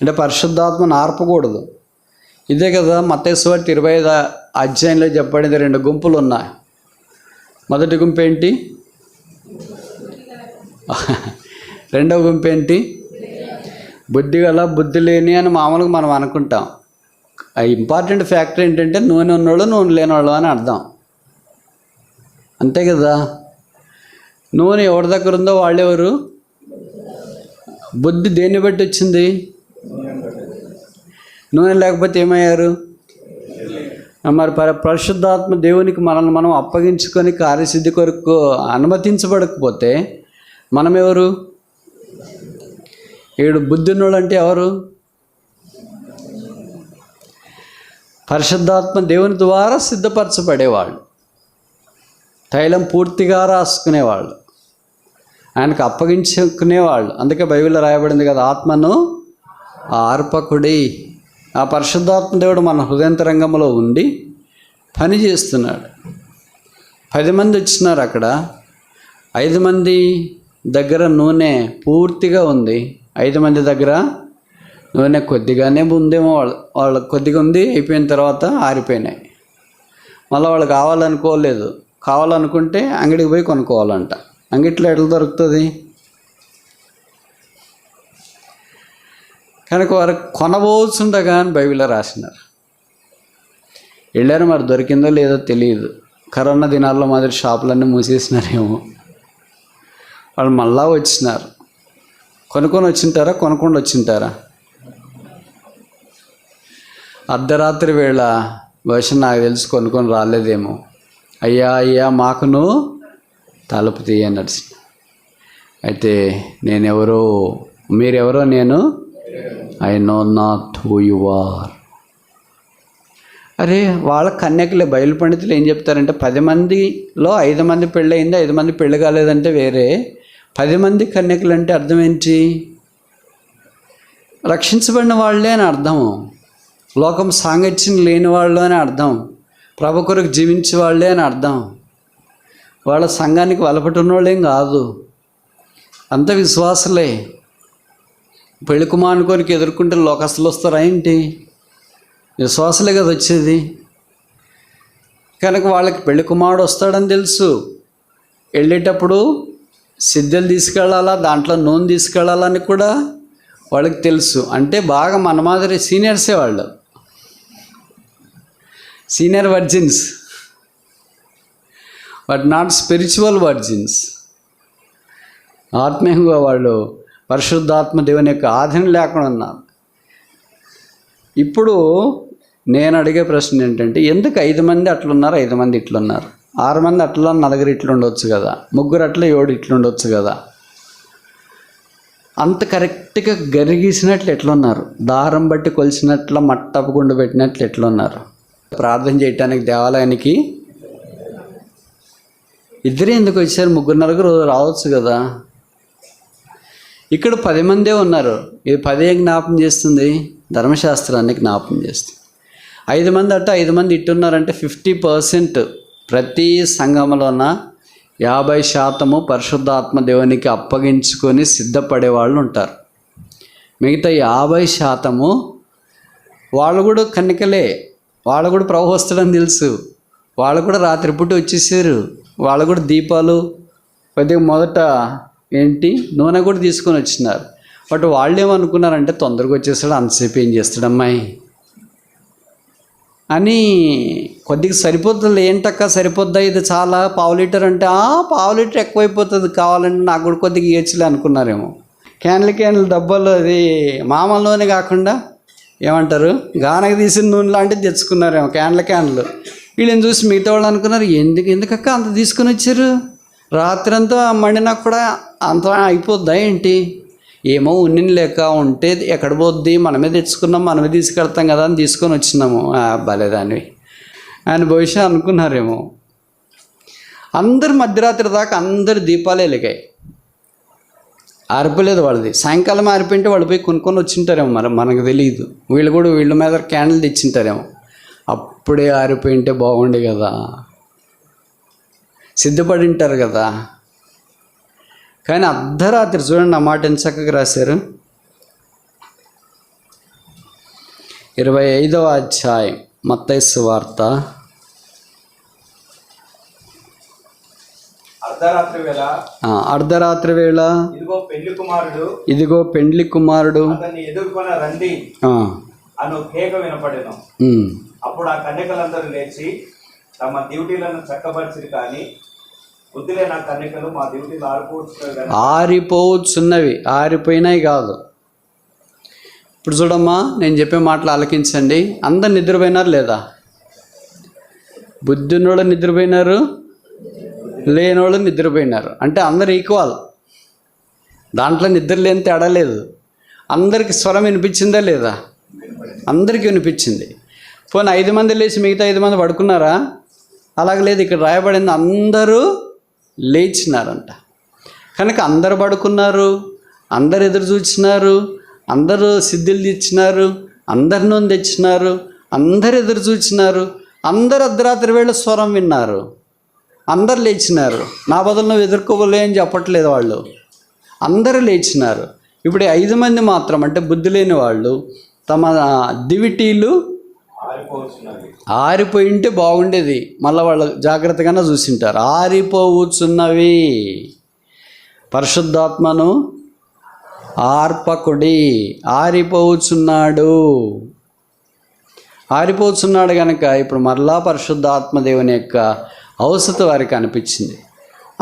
అంటే పరిశుద్ధాత్మను ఆర్పకూడదు. ఇదే కదా మత్తయి సువార్త 25వ అధ్యాయంలో చెప్పబడింది. 2 గుంపులు ఉన్నాయి. మొదటి గుంపు ఏంటి? రెండవ గుంపు ఏంటి? బుద్ధి గల బుద్ధి లేని అని మామూలుగా మనం అనుకుంటాం. ఇంపార్టెంట్ ఫ్యాక్టర్ ఏంటంటే నూనె ఉన్నోళ్ళు నూనె లేనివాళ్ళు అని అర్థం, అంతే కదా. నూనె ఎవరి దగ్గర ఉందో వాళ్ళెవరు? బుద్ధి దేన్ని బట్టి వచ్చింది? నూనె లేకపోతే ఏమయ్యారు? మరి పరిశుద్ధాత్మ దేవునికి మనల్ని మనం అప్పగించుకొని కార్యసిద్ధి కొరకు అనుమతించబడకపోతే మనం ఎవరు? బుద్ధి ఉన్నోళ్ళు అంటే ఎవరు? పరిశుద్ధాత్మ దేవుని ద్వారా సిద్ధపరచబడేవాళ్ళు, తైలం పూర్తిగా రాసుకునేవాళ్ళు, ఆయనకు అప్పగించుకునేవాళ్ళు. అందుకే బైబిల్లో రాయబడింది కదా, ఆత్మను ఆర్పకుడి. ఆ పరిశుద్ధాత్మ దేవుడు మన హృదయంతరంగంలో ఉండి పని చేస్తున్నాడు. 10 మంది వచ్చినారు అక్కడ. 5 మంది దగ్గర నూనె పూర్తిగా ఉంది, 5 మంది దగ్గర నూనె కొద్దిగానే ఉందేమో. వాళ్ళకి కొద్దిగా ఉంది, అయిపోయిన తర్వాత ఆరిపోయినాయి. మళ్ళీ వాళ్ళు కావాలనుకోలేదు. కావాలనుకుంటే అంగడికి పోయి కొనుక్కోవాలంట. అంగిట్లో ఎట్లా దొరుకుతుంది? కనుక వారు కొనబోతుండగా అని బైబిల్లో రాసినారు. వెళ్ళారు, మరి దొరికిందో లేదో తెలియదు. కరోనా దినాల్లో మాదిరి షాపులన్నీ మూసేసినారేమో. వాళ్ళు మళ్ళా వచ్చినారు. కొనుక్కొని వచ్చింటారా, కొనుక్కొని వచ్చింటారా? అర్ధరాత్రి వేళ బహుశా నాకు తెలిసి కొనుక్కొని రాలేదేమో. అయ్యా అయ్యా మాకును తలుపు తీయనడిచి. అయితే నేనెవరో మీరెవరో నేను I know not who you are. అరే వాళ్ళ కన్యకలే. బయలు పండితులు ఏం చెప్తారంటే 10 మందిలో 5 మంది పెళ్ళి అయింది, 5 మంది పెళ్ళి కాలేదంటే వేరే. 10 మంది కన్యకలు అంటే అర్థం ఏంటి? రక్షించబడిన వాళ్ళే అని అర్థము, లోకం సాంగత్యం లేని వాళ్ళు అని అర్థం, ప్రభు కొరకు జీవించే వాళ్ళే అని అర్థం. వాళ్ళ సంఘానికి వలపటున్న వాళ్ళేం కాదు, అంత విశ్వాసులే. పెళ్లి కుమారునికి ఎదుర్కొంటే లోకస్తులు వస్తారా ఏంటి? విశ్వాసులే కదా వచ్చేది. కనుక వాళ్ళకి పెళ్లి కుమారుడు వస్తాడని తెలుసు. వెళ్ళేటప్పుడు సిద్ధలు తీసుకెళ్ళాలా, దాంట్లో నూనె తీసుకెళ్ళాలని కూడా వాళ్ళకి తెలుసు. అంటే బాగా మన మాదిరి సీనియర్సే వాళ్ళు, senior virgins, but not spiritual virgins. ఆత్మీయంగా వాళ్ళు పరిశుద్ధాత్మ దేవుని యొక్క ఆధీనం లేకుండా ఉన్నారు. ఇప్పుడు నేను అడిగే ప్రశ్న ఏంటంటే, ఎందుకు 5 మంది అట్లున్నారు, 5 మంది ఇట్లున్నారు? 6 మంది అట్లా, 4 ఇట్లుండొచ్చు కదా, 3 అట్లా, 7 ఇట్లుండొచ్చు కదా. అంత కరెక్ట్గా గరిగీసినట్లు ఎట్లున్నారు, దారం బట్టి కొలిసినట్లు మట్టపు గుండు పెట్టినట్లు ఎట్లున్నారు. ప్రార్థన చేయటానికి దేవాలయానికి ఇద్దరే ఎందుకు వచ్చారు? 3-4 రావచ్చు కదా. ఇక్కడ 10 మందే ఉన్నారు. ఇది 10 జ్ఞాపం చేస్తుంది, ధర్మశాస్త్రాన్ని జ్ఞాపం చేస్తుంది. 5 మంది అట్ట 5 మంది ఇట్టున్నారంటే 50% ప్రతి సంఘంలోన 50% పరిశుద్ధాత్మ దేవునికి అప్పగించుకొని సిద్ధపడే వాళ్ళు ఉంటారు. మిగతా 50% వాళ్ళు కూడా కన్నికలే, వాళ్ళు కూడా ప్రభు వస్తాడని తెలుసు, వాళ్ళు కూడా రాత్రిపూట వచ్చేసారు, వాళ్ళు కూడా దీపాలు కొద్దిగా మొదట నూనె కూడా తీసుకొని వచ్చినారు. బట్ వాళ్ళు ఏమనుకున్నారంటే తొందరగా వచ్చేసాడు, అంతసేపు ఏం చేస్తాడు అమ్మాయి అని. కొద్దిగా సరిపోతుంది, ఏంటక్క సరిపోద్దా, ఇది చాలా 1/2 లీటర్ అంటే 1/2 లీటర్ ఎక్కువైపోతుంది, కావాలంటే నాకు కూడా కొద్దిగా ఇయ్యచ్చులే అనుకున్నారేమో. క్యాన్లు డబ్బాలు అది మామూలు నూనె కాకుండా ఏమంటారు గానకు తీసిన నూనె లాంటిది తెచ్చుకున్నారేమో, క్యాన్లు. వీళ్ళని చూసి మిగతా వాళ్ళు అనుకున్నారు ఎందుకక్క అంత తీసుకొని వచ్చారు, రాత్రి అంతా మండినా కూడా అంత అయిపోద్దా ఏంటి, ఏమో ఉన్నిని లేక ఉంటే ఎక్కడ పోద్ది, మనమే తెచ్చుకున్నాం, మనమే తీసుకెళ్తాం కదా అని తీసుకొని వచ్చినాము. భలేదాన్ని ఆయన బహుశా అనుకున్నారేమో. అందరు మధ్యరాత్రి దాకా అందరు దీపాలు వెలిగాయి, ఆరిపోలేదు వాళ్ళది. సాయంకాలం ఆరిపోయింటే వాళ్ళు పోయి కొనుక్కొని వచ్చింటారేమో, మనకు తెలియదు. వీళ్ళ మీద క్యాండిల్ తెచ్చింటారేమో. అప్పుడే ఆరిపోయింటే బాగుండే కదా, సిద్ధపడి ఉంటారు కదా. కానీ అర్ధరాత్రి చూడండి, ఆ మాట ఎంత చక్కగా రాశారు. 25వ అధ్యాయం మత్తయి సువార్త. అర్ధరాత్రి వేళ ఇదిగో పెండ్లి కుమారుడు రండి అను కేక వినపడెను. అప్పుడు ఆ కన్యకలందరూ లేచి తమ డ్యూటీలను చక్కబరిచిరి, కానీ బుద్ధిలే నా కన్యకలు మా డ్యూటీలు ఆరిపోవచ్చున్నవి, ఆరిపోయినాయి కాదు. ఇప్పుడు చూడమ్మా, నేను చెప్పే మాటలు ఆలకించండి. అందరు నిద్రపోయినారు లేదా? బుద్ధినోళ్ళు నిద్రపోయినారు, లేనోళ్ళు నిద్రపోయినారు. అంటే అందరు ఈక్వల్, దాంట్లో నిద్ర లేని తేడా లేదు. అందరికి స్వరం వినిపించిందా లేదా? అందరికీ వినిపించింది. పోనీ 5 మంది లేచి మిగతా 5 మంది పడుకున్నారా? అలాగ లేదు, ఇక్కడ రాయబడింది అందరూ లేచినారంట. కనుక అందరు పడుకున్నారు, అందరు ఎదురు చూచినారు, అందరూ సిద్ధులు తెచ్చినారు, అందరి నూనె తెచ్చినారు, అందరు ఎదురు చూచినారు, అందరు అర్ధరాత్రి వేళ స్వరం విన్నారు, అందరు లేచినారు. నా బదులు నువ్వు ఎదుర్కోలే అని చెప్పట్లేదు వాళ్ళు, అందరూ లేచినారు. ఇప్పుడు 5 మంది మాత్రం, అంటే బుద్ధి లేని వాళ్ళు తమ దివిటీలు ఆరిపోయి ఉంటే బాగుండేది, మళ్ళీ వాళ్ళు జాగ్రత్తగానే చూసింటారు. ఆరిపోవచ్చున్నవి, పరిశుద్ధాత్మను ఆర్పకుడి, ఆరిపోవచ్చున్నాడు కనుక ఇప్పుడు మరలా పరిశుద్ధాత్మ దేవుని యొక్క అవసరం వారికి అనిపించింది.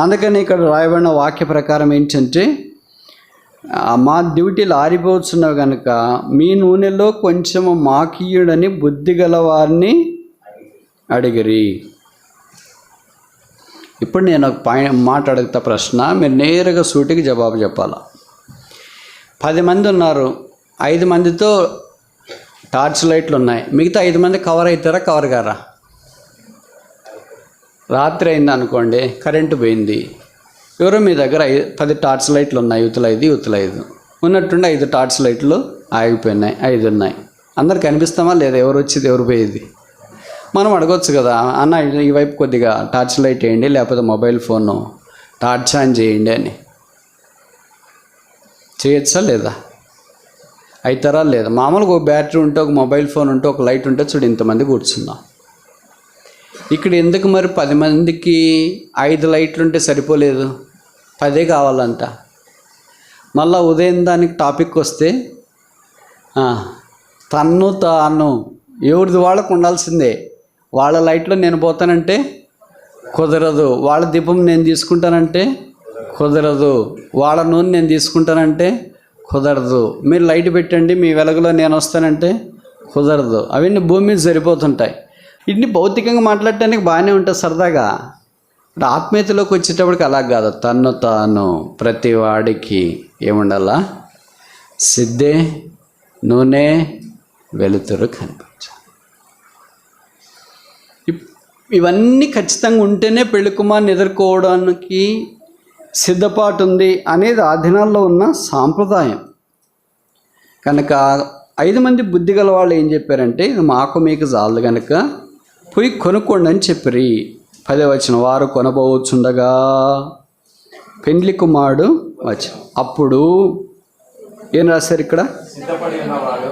అందుకని ఇక్కడ రాయబడిన వాక్య ప్రకారం ఏంటంటే, మా డ్యూటీలు ఆరిపోవచ్చున్నావు కనుక మీ నూనెలో కొంచెము మాకీయుడని బుద్ధి గల వారిని అడిగిరి. ఇప్పుడు నేను ఒక మాట అడుగుతా, ప్రశ్న, మీరు నేరుగా సూటికి జవాబు చెప్పాలా. 10 మంది ఉన్నారు, 5 మందితో టార్చ్ లైట్లు ఉన్నాయి, మిగతా 5 మంది కవర్ అవుతారా, కవర్ గారా? రాత్రి అయింది అనుకోండి, కరెంటు పోయింది, ఎవరో మీ దగ్గర 10 టార్చ్ లైట్లు ఉన్నాయి, యువతల 5 ఉన్నట్టుండి 5 టార్చ్ లైట్లు ఆగిపోయినాయి, 5 ఉన్నాయి. అందరికి కనిపిస్తామా లేదా ఎవరు వచ్చేది ఎవరు పోయేది? మనం అడగొచ్చు కదా, అన్న ఈ వైపు కొద్దిగా టార్చ్ లైట్ వేయండి, లేకపోతే మొబైల్ ఫోన్ టార్చ్ ఆన్ చేయండి అని చేయొచ్చా లేదా? అవుతారా లేదా? మామూలుగా ఒక బ్యాటరీ ఉంటే, ఒక మొబైల్ ఫోన్ ఉంటే, ఒక లైట్ ఉంటే చూడు ఇంతమంది కూర్చుందాం. ఇక్కడ ఎందుకు మరి 10 మందికి 5 లైట్లు ఉంటే సరిపోలేదు, 10 కావాలంట. మళ్ళీ ఉదయం దానికి టాపిక్ వస్తే తన్ను తాను ఎవరిది వాళ్ళకు ఉండాల్సిందే. వాళ్ళ లైట్లో నేను పోతానంటే కుదరదు, వాళ్ళ దీపం నేను తీసుకుంటానంటే కుదరదు, వాళ్ళ నూనె నేను తీసుకుంటానంటే కుదరదు, మీరు లైట్ పెట్టండి మీ వెలుగులో నేను వస్తానంటే కుదరదు. అవన్నీ భూమి మీద సరిపోతుంటాయి. ఇన్ని భౌతికంగా మాట్లాడటానికి బాగానే ఉంటుంది సరదాగా. ఇప్పుడు ఆత్మీయతలోకి వచ్చేటప్పటికి అలా కాదు, తన్ను తాను ప్రతి వాడికి ఏముండాలా, సిద్ధే, నూనె, వెలుతురు కనిపించాలి. ఇవన్నీ ఖచ్చితంగా ఉంటేనే పెళ్లి కుమారుని ఎదుర్కోవడానికి సిద్ధపాటు ఉంది అనేది ఆ దినాల్లో ఉన్న సాంప్రదాయం. కనుక 5 మంది బుద్ధి గల వాళ్ళు ఏం చెప్పారంటే, ఇది మాకు మీకు చాలదు కనుక పోయి కొనుక్కోండి అని చెప్పారు. 10వ వచనం, వారు కొనబోచుండగా పెండ్లి కుమారుడు వచ్చి, అప్పుడు ఏం రాశారు ఇక్కడ? సిద్ధపడి ఉన్నవాడు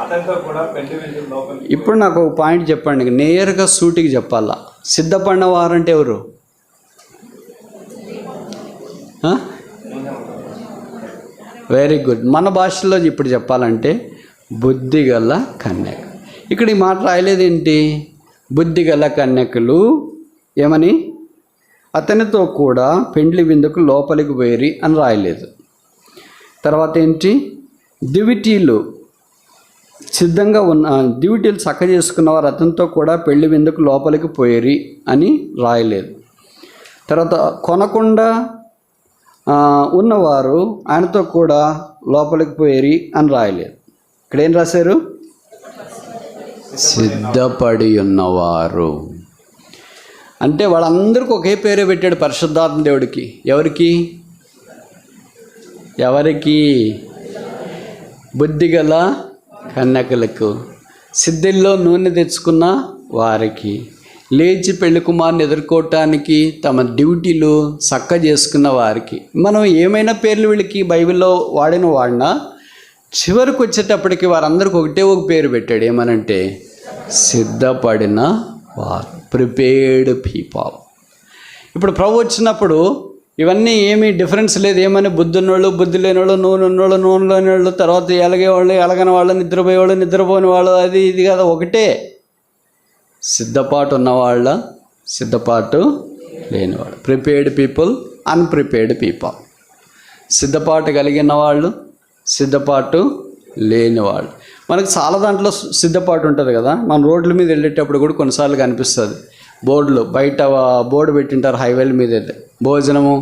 అతనితో కూడా పెళ్లి విందు లోపలికి. ఇప్పుడు నాకు ఒక పాయింట్ చెప్పండి, నేరుగా సూటికి చెప్పాలా. సిద్ధపడిన వారంటే ఎవరు? Very good. మన భాషలో ఇప్పుడు చెప్పాలంటే బుద్ధిగల కన్యక. ఇక్కడ ఈ మాట రాయలేదేంటి? బుద్ధిగల కన్యకలు ఏమని? అతనితో కూడా పెండ్లి విందుకు లోపలికి పోయిరి అని రాయలేదు. తర్వాత ఏంటి? దివిటీలు సిద్ధంగా ఉన్న, దివిటీలు చక్క చేసుకున్నవారు అతనితో కూడా పెళ్లి విందుకు లోపలికి పోయిరి అని రాయలేదు. తర్వాత కొనకుండా ఉన్నవారు ఆయనతో కూడా లోపలికి పోయిరి అని రాయలేదు. ఇక్కడ ఏం రాశారు? సిద్ధపడి ఉన్నవారు. అంటే వాళ్ళందరికీ ఒకే పేరే పెట్టాడు పరిశుద్ధాత్మ దేవుడికి. ఎవరికి? బుద్ధిగల కన్యకలకు, సిద్ధుల్లో నూనె తెచ్చుకున్న వారికి, లేచి పెళ్లి కుమారుని ఎదుర్కోవటానికి తమ డ్యూటీలు చక్క చేసుకున్న వారికి. మనం ఏమైనా పేర్లు వీళ్ళకి బైబిల్లో వాడినా చివరికి వచ్చేటప్పటికి వారందరికీ ఒక పేరు పెట్టాడు. ఏమనంటే సిద్ధపడిన వారు, ప్రిపేర్డ్ పీపుల్. ఇప్పుడు ప్రభు వచ్చినప్పుడు ఇవన్నీ ఏమీ డిఫరెన్స్ లేదు. ఏమని బుద్ధున్నోళ్ళు, బుద్ధి లేనివాళ్ళు, నూనె ఉన్నోళ్ళు, నూనె లేనివాళ్ళు, తర్వాత ఎలగేవాళ్ళు, ఎలగని వాళ్ళు, నిద్రపోయేవాళ్ళు, నిద్రపోని వాళ్ళు, అది ఇది కదా, ఒకటే. సిద్ధపాటు ఉన్నవాళ్ళ, సిద్ధపాటు లేనివాళ్ళు, ప్రిపేర్డ్ పీపుల్, అన్ప్రిపేర్డ్ పీపుల్. సిద్ధపాటు కలిగిన వాళ్ళు, సిద్ధపాటు లేనివాళ్ళు. మనకు చాలా దాంట్లో సిద్ధపాటు ఉంటుంది కదా. మన రోడ్ల మీద వెళ్ళేటప్పుడు కూడా కొన్నిసార్లు కనిపిస్తుంది బోర్డులు, బయట బోర్డు పెట్టింటారు హైవేల మీద అయితే, భోజనము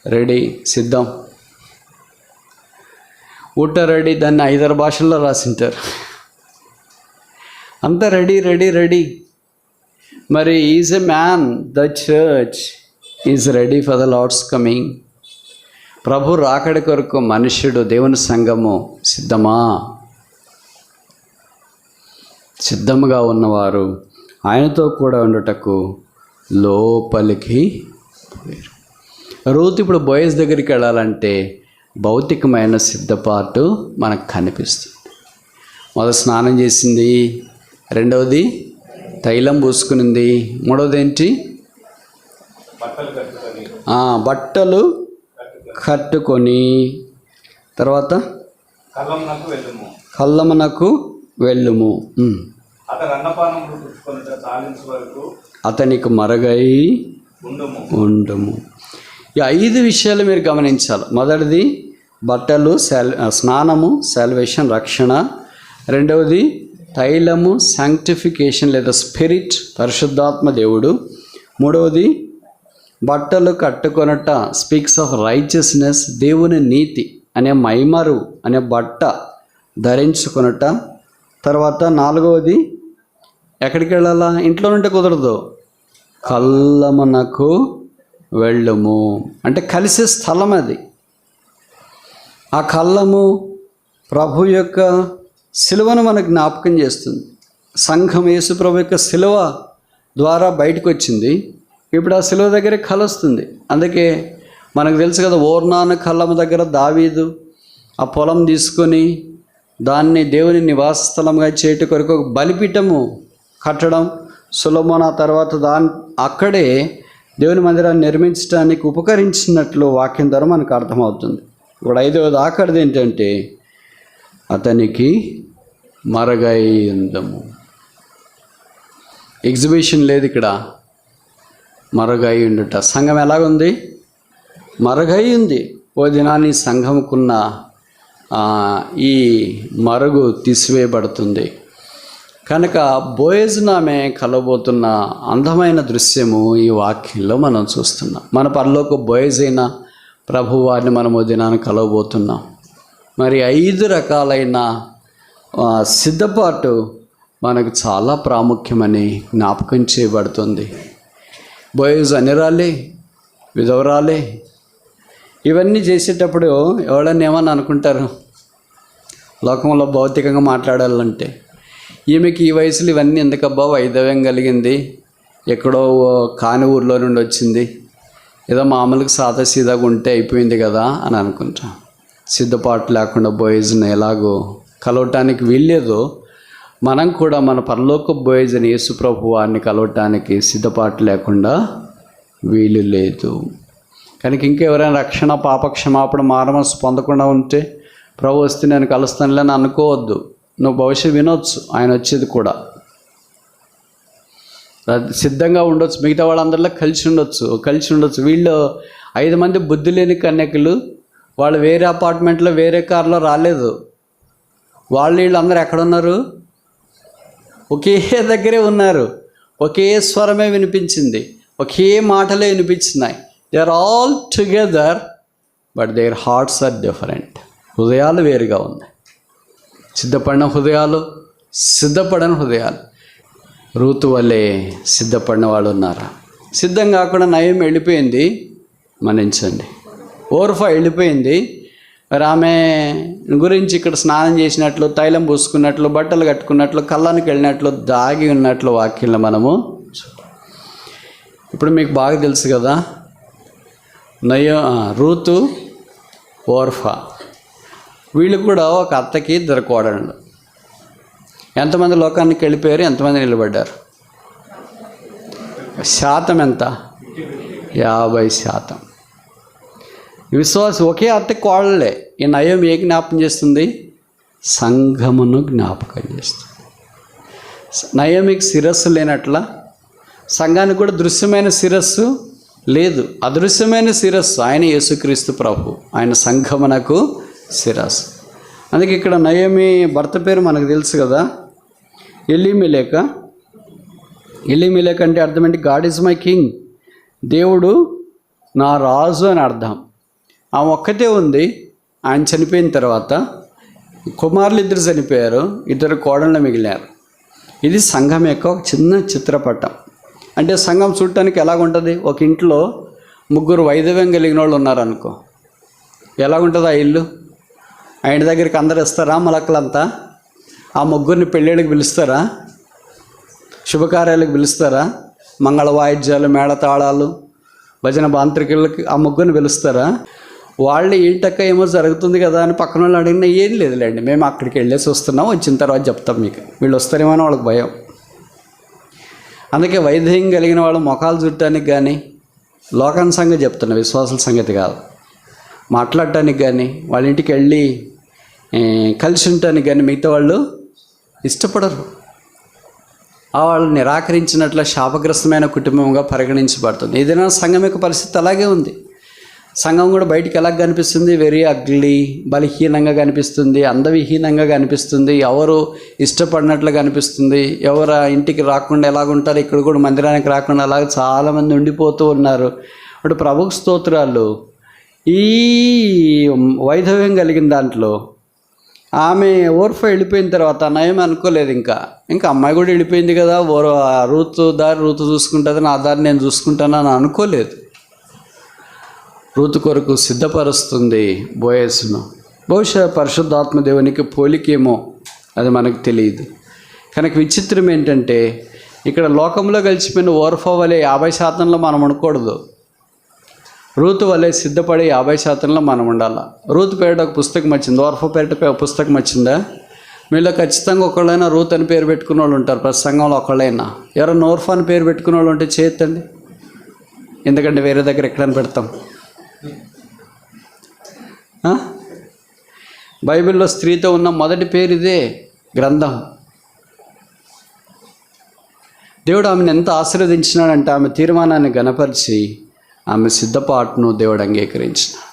రెడీ, సిద్ధం, ఊట రెడీ, దాన్ని 5 భాషల్లో రాసింటారు. అంతా రెడీ రెడీ రెడీ. మరి is a man, the church is ready for the Lord's coming. ప్రభు రాకడి కొరకు మనుష్యుడు, దేవుని సంఘము సిద్ధమా? సిద్ధముగా ఉన్నవారు ఆయనతో కూడా ఉండుటకు లోపలికి పోయారు. రూతు ఇప్పుడు బోయజ్ దగ్గరికి వెళ్ళాలంటే భౌతికమైన సిద్ధపాటు మనకు కనిపిస్తుంది. మొదటి స్నానం చేసింది, రెండవది తైలం పూసుకునింది, మూడవది ఏంటి? బట్టలు కట్టుకొని, తర్వాత కల్లమునకు వెళ్ళుము, అతనికి మరగై ఉండుము. ఈ 5 విషయాలు మీరు గమనించాలి. మొదటిది బట్టలు, స్నానము, సాల్వేషన్, రక్షణ. రెండవది తైలము, శాంక్టిఫికేషన్ లేదా స్పిరిట్, పరిశుద్ధాత్మ దేవుడు. మూడవది బట్టలు కట్టుకొనట, స్పీక్స్ ఆఫ్ రైచియస్నెస్, దేవుని నీతి అనే మైమరు అనే బట్ట ధరించుకొనట. తర్వాత 4వది ఎక్కడికి వెళ్ళాలా? ఇంట్లో ఉంటే కుదరదు, కల్లమునకు వెళ్ళుము అంటే కలిసే స్థలం అది. ఆ కల్లము ప్రభు యొక్క శిలువను మనకు జ్ఞాపకం చేస్తుంది. సంఘం యేసు ప్రభు యొక్క శిలువ ద్వారా బయటకు వచ్చింది. ఇప్పుడు ఆ శిలువ దగ్గరే కలుస్తుంది. అందుకే మనకు తెలుసు కదా, ఓర్నాను కల్లము దగ్గర దావీదు ఆ పొలం తీసుకొని దాన్ని దేవుని నివాస స్థలంగా చేయట కొరకు ఒక బలిపీఠము కట్టడం, సొలొమోను ఆ తర్వాత అక్కడే దేవుని మందిరాన్ని నిర్మించడానికి ఉపకరించినట్లు వాక్యం ద్వారా మనకు అర్థమవుతుంది. ఇప్పుడు 5వది ఆఖరిది ఏంటంటే అతనికి మరగై ఉందము. ఎగ్జిబిషన్ లేదు ఇక్కడ, మరగై ఉండుట. సంఘం ఎలాగుంది? మరగై ఉంది. ఓ దినాన్ని సంఘముకున్న ఈ మరుగు తీసివేయబడుతుంది. కనుక బోయజునామే కలబోతున్న అందమైన దృశ్యము ఈ వాక్యంలో మనం చూస్తున్నాం. మన పరలోక బోయజైన ప్రభువారిని మనము దినాన్ని కలవబోతున్నాం. మరి 5 రకాలైన సిద్ధపాటు మనకు చాలా ప్రాముఖ్యమని జ్ఞాపకం చేయబడుతుంది. బోయజ్ అనిరాలే, విధవరాలే, ఇవన్నీ చేసేటప్పుడు ఎవడన్నా ఏమని అనుకుంటారు, లోకంలో భౌతికంగా మాట్లాడాలంటే ఈమెకి ఈ వయసులో ఇవన్నీ ఎందుకబ్బా వైధవ్యం కలిగింది, ఎక్కడో కాని ఊర్లో నుండి వచ్చింది, ఏదో మామూలుగా సాదాసీదాగా ఉంటే అయిపోయింది కదా అని అనుకుంటాం. సిద్ధపాటు లేకుండా బోయజ్ని ఎలాగో కలవటానికి వీల్లేదో మనం కూడా మన పరలోక బోయజ్ని యేసుప్రభు వారిని కలవటానికి సిద్ధపాటు లేకుండా వీలు లేదు. కనుక ఇంకెవరైనా రక్షణ పాపక్షమాపణ మారమనసు పొందకుండా ఉంటే ప్రభు వస్తే నేను కలుస్తానులే అని అనుకోవద్దు. నువ్వు భవిష్యత్తు వినొచ్చు, ఆయన వచ్చేది కూడా సిద్ధంగా ఉండొచ్చు, మిగతా వాళ్ళందరిలో కలిసి ఉండొచ్చు. వీళ్ళు 5 మంది బుద్ధి లేని కన్యకులు, వాళ్ళు వేరే అపార్ట్మెంట్లో వేరే కార్లో రాలేదు. వీళ్ళందరూ ఎక్కడున్నారు? ఒకే దగ్గరే ఉన్నారు. ఒకే స్వరమే వినిపించింది, ఒకే మాటలే వినిపించినాయి. They are all together but their hearts are different. హృదయాలు వేరుగా ఉన్నాయి. సిద్ధపడిన హృదయాలు, సిద్ధపడని హృదయాలు. రూతు వల్లే సిద్ధపడిన వాళ్ళు ఉన్నారా? సిద్ధం కాకుండా నయం వెళ్ళిపోయింది, మన్నించండి. ఓర్ఫా వెళ్ళిపోయింది. మరి ఆమె గురించి ఇక్కడ స్నానం చేసినట్లు, తైలం పూసుకున్నట్లు, బట్టలు కట్టుకున్నట్లు, కళ్ళానికి వెళ్ళినట్లు, దాగి ఉన్నట్లు వాక్యంలో మనము ఇప్పుడు మీకు బాగా తెలుసు కదా, రూతు, ఓర్ఫా, వీళ్ళు కూడా ఒక అత్తకి 2 కోడళ్ళు. ఎంతమంది లోకానికి వెళ్ళిపోయారు, ఎంతమంది నిలబడ్డారు? శాతం ఎంత? 50%. విశ్వాసం ఒకే అత్తకి కోడలే. ఈ నయం ఏ జ్ఞాపకం చేస్తుంది? సంఘమును జ్ఞాపకం చేస్తుంది. నయమికి శిరస్సు లేనట్ల సంఘానికి కూడా దృశ్యమైన శిరస్సు లేదు, అదృశ్యమైన శిరస్సు ఆయన యేసుక్రీస్తు ప్రభు. ఆయన సంఘమునకు శిరస్సు. అందుకే ఇక్కడ నయమి భర్త పేరు మనకు తెలుసు కదా, ఎలీమెలెక. ఎలీమెలెక అంటే అర్థం ఏంటి? గాడ్ ఈజ్ మై కింగ్, దేవుడు నా రాజు అని అర్థం. ఆమె ఒక్కతే ఉంది. ఆయన చనిపోయిన తర్వాత కుమారులు 2 చనిపోయారు, 2 కోడళ్ళు మిగిలారు. ఇది సంఘం యొక్క ఒక చిన్న చిత్రపటం. అంటే సంఘం చూడటానికి ఎలాగుంటుంది? ఒక ఇంట్లో 3 వైధవ్యం కలిగిన వాళ్ళు ఉన్నారనుకో, ఎలాగుంటుంది ఆ ఇల్లు? ఆ ఇంటి దగ్గరికి అందరు ఇస్తారా? మలక్కలంతా ఆ 3 పెళ్ళిళ్ళకి పిలుస్తారా? శుభకార్యాలకు పిలుస్తారా? మంగళ వాయిద్యాలు, మేళతాళాలు, భజన బాంత్రికులకి ఆ 3 పిలుస్తారా? వాళ్ళు ఏంటక్క ఏమో జరుగుతుంది కదా అని పక్కన వాళ్ళు అడిగినా ఏం లేదులేండి, మేము అక్కడికి వెళ్ళేసి వస్తున్నాం, వచ్చిన తర్వాత చెప్తాం మీకు, వీళ్ళు వస్తారేమో అని వాళ్ళకి భయం. అందుకే వైద్యం కలిగిన వాళ్ళు మొఖాలు చుట్టానికి కానీ, లోకాన్ని సంగతి చెప్తున్నా, విశ్వాసాల సంగతి కాదు, మాట్లాడటానికి కానీ, వాళ్ళ ఇంటికి వెళ్ళి కలిసి ఉండటానికి కానీ మిగతా వాళ్ళు ఇష్టపడరు. వాళ్ళు నిరాకరించినట్ల శాపగ్రస్తమైన కుటుంబంగా పరిగణించబడుతుంది. ఏదైనా సంఘం యొక్క పరిస్థితి అలాగే ఉంది. సంఘం కూడా బయటికి ఎలా కనిపిస్తుంది? వెరీ అగ్లీ, బలహీనంగా కనిపిస్తుంది, అందవిహీనంగా కనిపిస్తుంది, ఎవరు ఇష్టపడినట్లు కనిపిస్తుంది. ఎవరు ఇంటికి రాకుండా ఎలాగుంటారు, ఇక్కడ కూడా మందిరానికి రాకుండా అలాగే చాలామంది ఉండిపోతూ ఉన్నారు. ఇప్పుడు ప్రభుకు స్తోత్రాలు. ఈ వైధవ్యం కలిగిన దాంట్లో ఆమె ఓర్ఫా వెళ్ళిపోయిన తర్వాత నయం అనుకోలేదు, ఇంకా అమ్మాయి కూడా వెళ్ళిపోయింది కదా, రూతు చూసుకుంటుంది, నా దారి నేను చూసుకుంటానని అనుకోలేదు. రూతు కొరకు సిద్ధపరుస్తుంది బోయస్ను. బహుశా పరిశుద్ధాత్మ దేవునికి పోలికేమో, అది మనకు తెలియదు. కనుక విచిత్రం ఏంటంటే ఇక్కడ లోకంలో కలిసిపోయిన ఓర్ఫా వలె 50% మనం ఉండకూడదు. రూతు వలె సిద్ధపడి 50% మనం ఉండాలి. రూతు పేరిట ఒక పుస్తకం వచ్చింది, ఓర్ఫా పేరిట ఒక పుస్తకం వచ్చిందా? మీలో ఖచ్చితంగా ఒకళ్ళైనా రూత్ అని పేరు పెట్టుకున్న వాళ్ళు ఉంటారు, ప్రతి సంఘంలో ఒకళ్ళైనా. ఎవరైనా ఓర్ఫా అని పేరు పెట్టుకున్న వాళ్ళు ఉంటే చేయొద్దండి, ఎందుకంటే వేరే దగ్గర ఎక్కడైనా పెడతాం. బైబిల్లో స్త్రీతో ఉన్న మొదటి పేరు ఇదే, గ్రంథం. దేవుడు ఆమెను ఎంత ఆశీర్వదించినాడంటే ఆమె తీర్మానాన్ని గణపరిచి ఆమె సిద్ధపాటును దేవుడు అంగీకరించినాడు.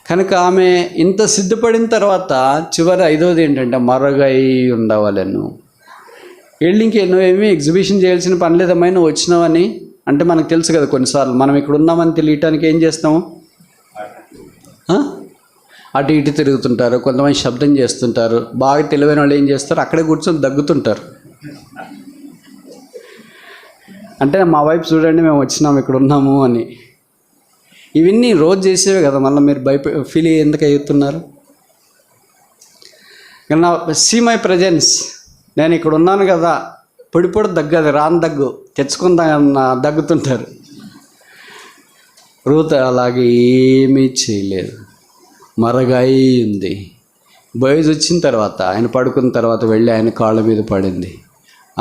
కనుక ఆమె ఇంత సిద్ధపడిన తర్వాత చివరి 5వది ఏంటంటే మరుగై ఉండవలను. వెళ్ళి నువ్వేమీ ఎగ్జిబిషన్ చేయాల్సిన పని లేదమ్మా, నువ్వు వచ్చినావని అంటే మనకు తెలుసు కదా, కొన్నిసార్లు మనం ఇక్కడ ఉన్నామని తెలియటానికి ఏం చేస్తాము? అటు ఇటు తిరుగుతుంటారు, కొంతమంది శబ్దం చేస్తుంటారు. బాగా తెలివైన వాళ్ళు ఏం చేస్తారు, అక్కడే కూర్చొని దగ్గుతుంటారు. అంటే మా వైపు చూడండి, మేము వచ్చినాము, ఇక్కడ ఉన్నాము అని. ఇవన్నీ రోజు చేసేవే కదా, మళ్ళీ మీరు ఫీల్ ఎందుకు అవుతున్నారు? నా సీ మై ప్రజెన్స్, నేను ఇక్కడ ఉన్నాను కదా, పొడి దగ్గది, రాని దగ్గు తెచ్చుకుందా దగ్గుతుంటారు. రూత్ అలాగే ఏమీ చేయలేదు, మరగాయి ఉంది. బోయజ్ వచ్చిన తర్వాత, ఆయన పడుకున్న తర్వాత వెళ్ళి ఆయన కాళ్ళ మీద పడింది.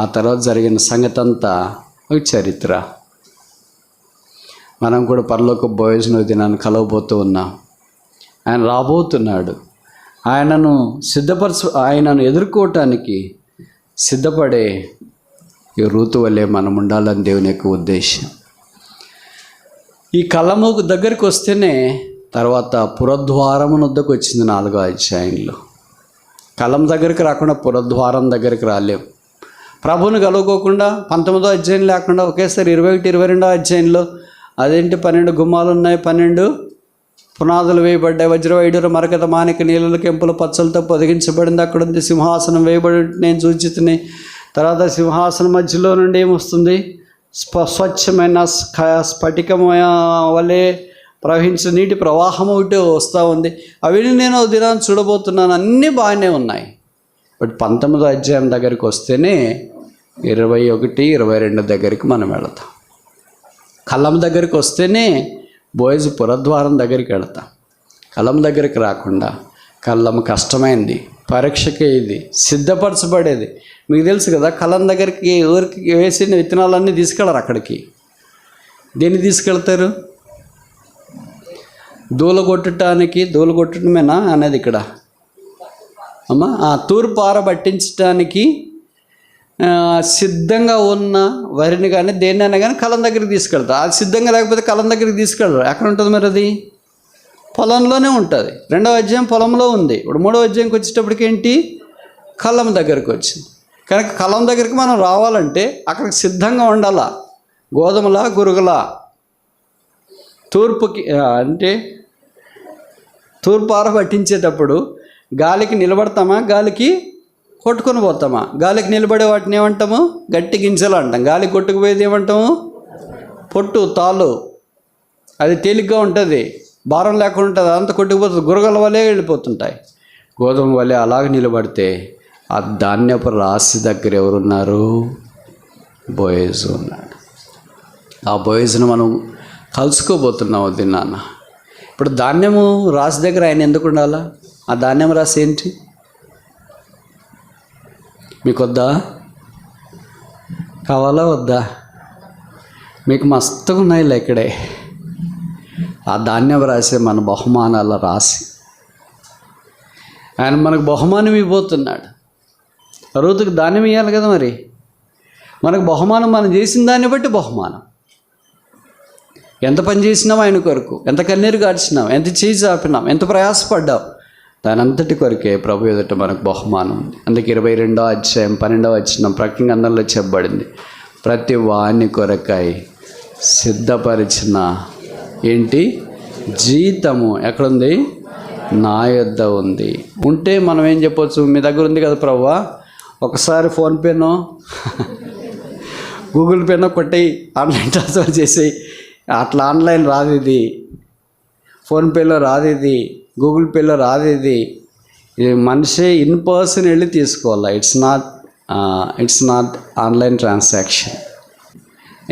ఆ తర్వాత జరిగిన సంగతి అంతా ఒక చరిత్ర. మనం కూడా పరలోక బోయజ్ను దినాన్ని కలవబోతూ ఉన్నాం. ఆయన రాబోతున్నాడు. ఆయనను ఎదుర్కోవటానికి సిద్ధపడే ఈ రూతు వల్లే మనం ఉండాలని దేవుని యొక్క ఉద్దేశం. ఈ కళ్ళము దగ్గరికి వస్తేనే తర్వాత పురద్వారం వద్దకు వచ్చింది 4వ అధ్యాయంలో. కళ్ళం దగ్గరికి రాకుండా పురద్వారం దగ్గరికి రాలేం. ప్రభువుని కలుగుకోకుండా 19వ అధ్యాయం లేకుండా ఒకేసారి 21, 22వ అధ్యాయంలో అదేంటి 12 గుమ్మాలు ఉన్నాయి, 12 పునాదులు వేయబడ్డాయి, వజ్రవైడూర మరకత మాణిక నీళ్ళ కెంపుల పచ్చలతో పొదిగించబడింది. అక్కడ ఉంది సింహాసనం వేయబడి నేను చూచితిని. తర్వాత సింహాసనం మధ్యలో నుండి ఏమొస్తుంది, స్వచ్ఛమైన స్ఫటికం వలె ప్రవహించిన నీటి ప్రవాహం ఒకటి వస్తూ ఉంది. అవన్నీ నేను దినాన్ని చూడబోతున్నాను. అన్నీ బాగానే ఉన్నాయి. బట్ 19వ అధ్యాయం దగ్గరికి వస్తేనే 21, 22 దగ్గరికి మనం వెళతాం. కళ్ళం దగ్గరికి వస్తేనే బోయజ్ పురద్వారం దగ్గరికి వెళతాం. కళ్ళం దగ్గరికి రాకుండా, కళ్ళం కష్టమైంది, పరీక్షకే ఇది సిద్ధపరచబడేది. మీకు తెలుసు కదా, కళ్ళం దగ్గరికి ఊరికి వేసిన విత్తనాలన్నీ తీసుకెళ్ళరు అక్కడికి. దేన్ని తీసుకెళ్తారు? దూలగొట్టడమేనా అనేది ఇక్కడ అమ్మా. తూర్పు ఆరబట్టించడానికి సిద్ధంగా ఉన్న వరిని కానీ దేన్నైనా కానీ కళ్ళం దగ్గరికి తీసుకెళ్తారు. అది సిద్ధంగా లేకపోతే కళ్ళం దగ్గరికి తీసుకెళ్ళరు. ఎక్కడ ఉంటుంది మరి? అది పొలంలోనే ఉంటుంది. 2వ అధ్యాయం పొలంలో ఉంది. ఇప్పుడు 3వ అధ్యాయంకి వచ్చేటప్పటికి ఏంటి, కళ్ళం దగ్గరికి వచ్చింది. కనుక కళ్ళం దగ్గరికి మనం రావాలంటే అక్కడికి సిద్ధంగా ఉండాలా. గోధుమలా గురుగులా తూర్పుకి అంటే తూర్పు ఆర పట్టించేటప్పుడు గాలికి నిలబడతామా, గాలికి కొట్టుకొని పోతామా? గాలికి నిలబడే వాటిని ఏమంటాము? గట్టి గింజలు అంటాం. గాలికి కొట్టుకుపోయేది ఏమంటాము? పొట్టు, తాలు. అది తేలిగ్గా ఉంటుంది, భారం లేకుండా ఉంటుంది. అంత కొట్టుకుపోతుంది, గురగల వలె వెళ్ళిపోతుంటాయి. గోధుమ వలె అలాగే నిలబడితే ఆ ధాన్యపు రాశి దగ్గర ఎవరున్నారు? బోయజ్ ఉన్నాడు. ఆ బోయజ్ను మనం కలుసుకోబోతున్నాము దినాన్న. ఇప్పుడు ధాన్యము రాశి దగ్గర ఆయన ఎందుకు ఉండాలా? ఆ ధాన్యం రాశి ఏంటి? మీకు వద్దా? కావాలా వద్దా? మీకు మస్తుగా ఉన్నాయి ఇక్కడే. ఆ ధాన్యం రాసే మన బహుమానాల రాశి. ఆయన మనకు బహుమానం ఇవ్వబోతున్నాడు. రూతుకు ధాన్యం ఇవ్వాలి కదా, మరి మనకు బహుమానం మనం చేసిన దాన్ని బట్టి బహుమానం. ఎంత పని చేసినాం ఆయన కొరకు, ఎంత కన్నీరు గార్చినాం, ఎంత చేయి చాపినాం, ఎంత ప్రయాసపడ్డాం, దాని అంతటి కొరకే ప్రభు ఎదుట మనకు బహుమానం ఉంది. అందుకే 22వ అధ్యాయం 12వ వచనం ప్రకటన గ్రంథంలో చెప్పబడింది, ప్రతి వాని కొరకై సిద్ధపరిచిన ఏంటి జీతము ఎక్కడుంది? నా యొద్ద ఉంది. ఉంటే మనం ఏం చెప్పవచ్చు? మీ దగ్గర ఉంది కదా ప్రభువా, ఒకసారి ఫోన్పేనో గూగుల్ పేనో కొట్టేయి, ఆన్లైన్ ట్రాన్స్ఫర్ చేసేయి. అట్లా ఆన్లైన్ రాదు ఇది, ఫోన్పేలో రాదు ఇది, గూగుల్ పేలో రాదు ఇది. ఇది మనిషి ఇన్ పర్సన్ వెళ్ళి తీసుకోవాలి. It's not online transaction.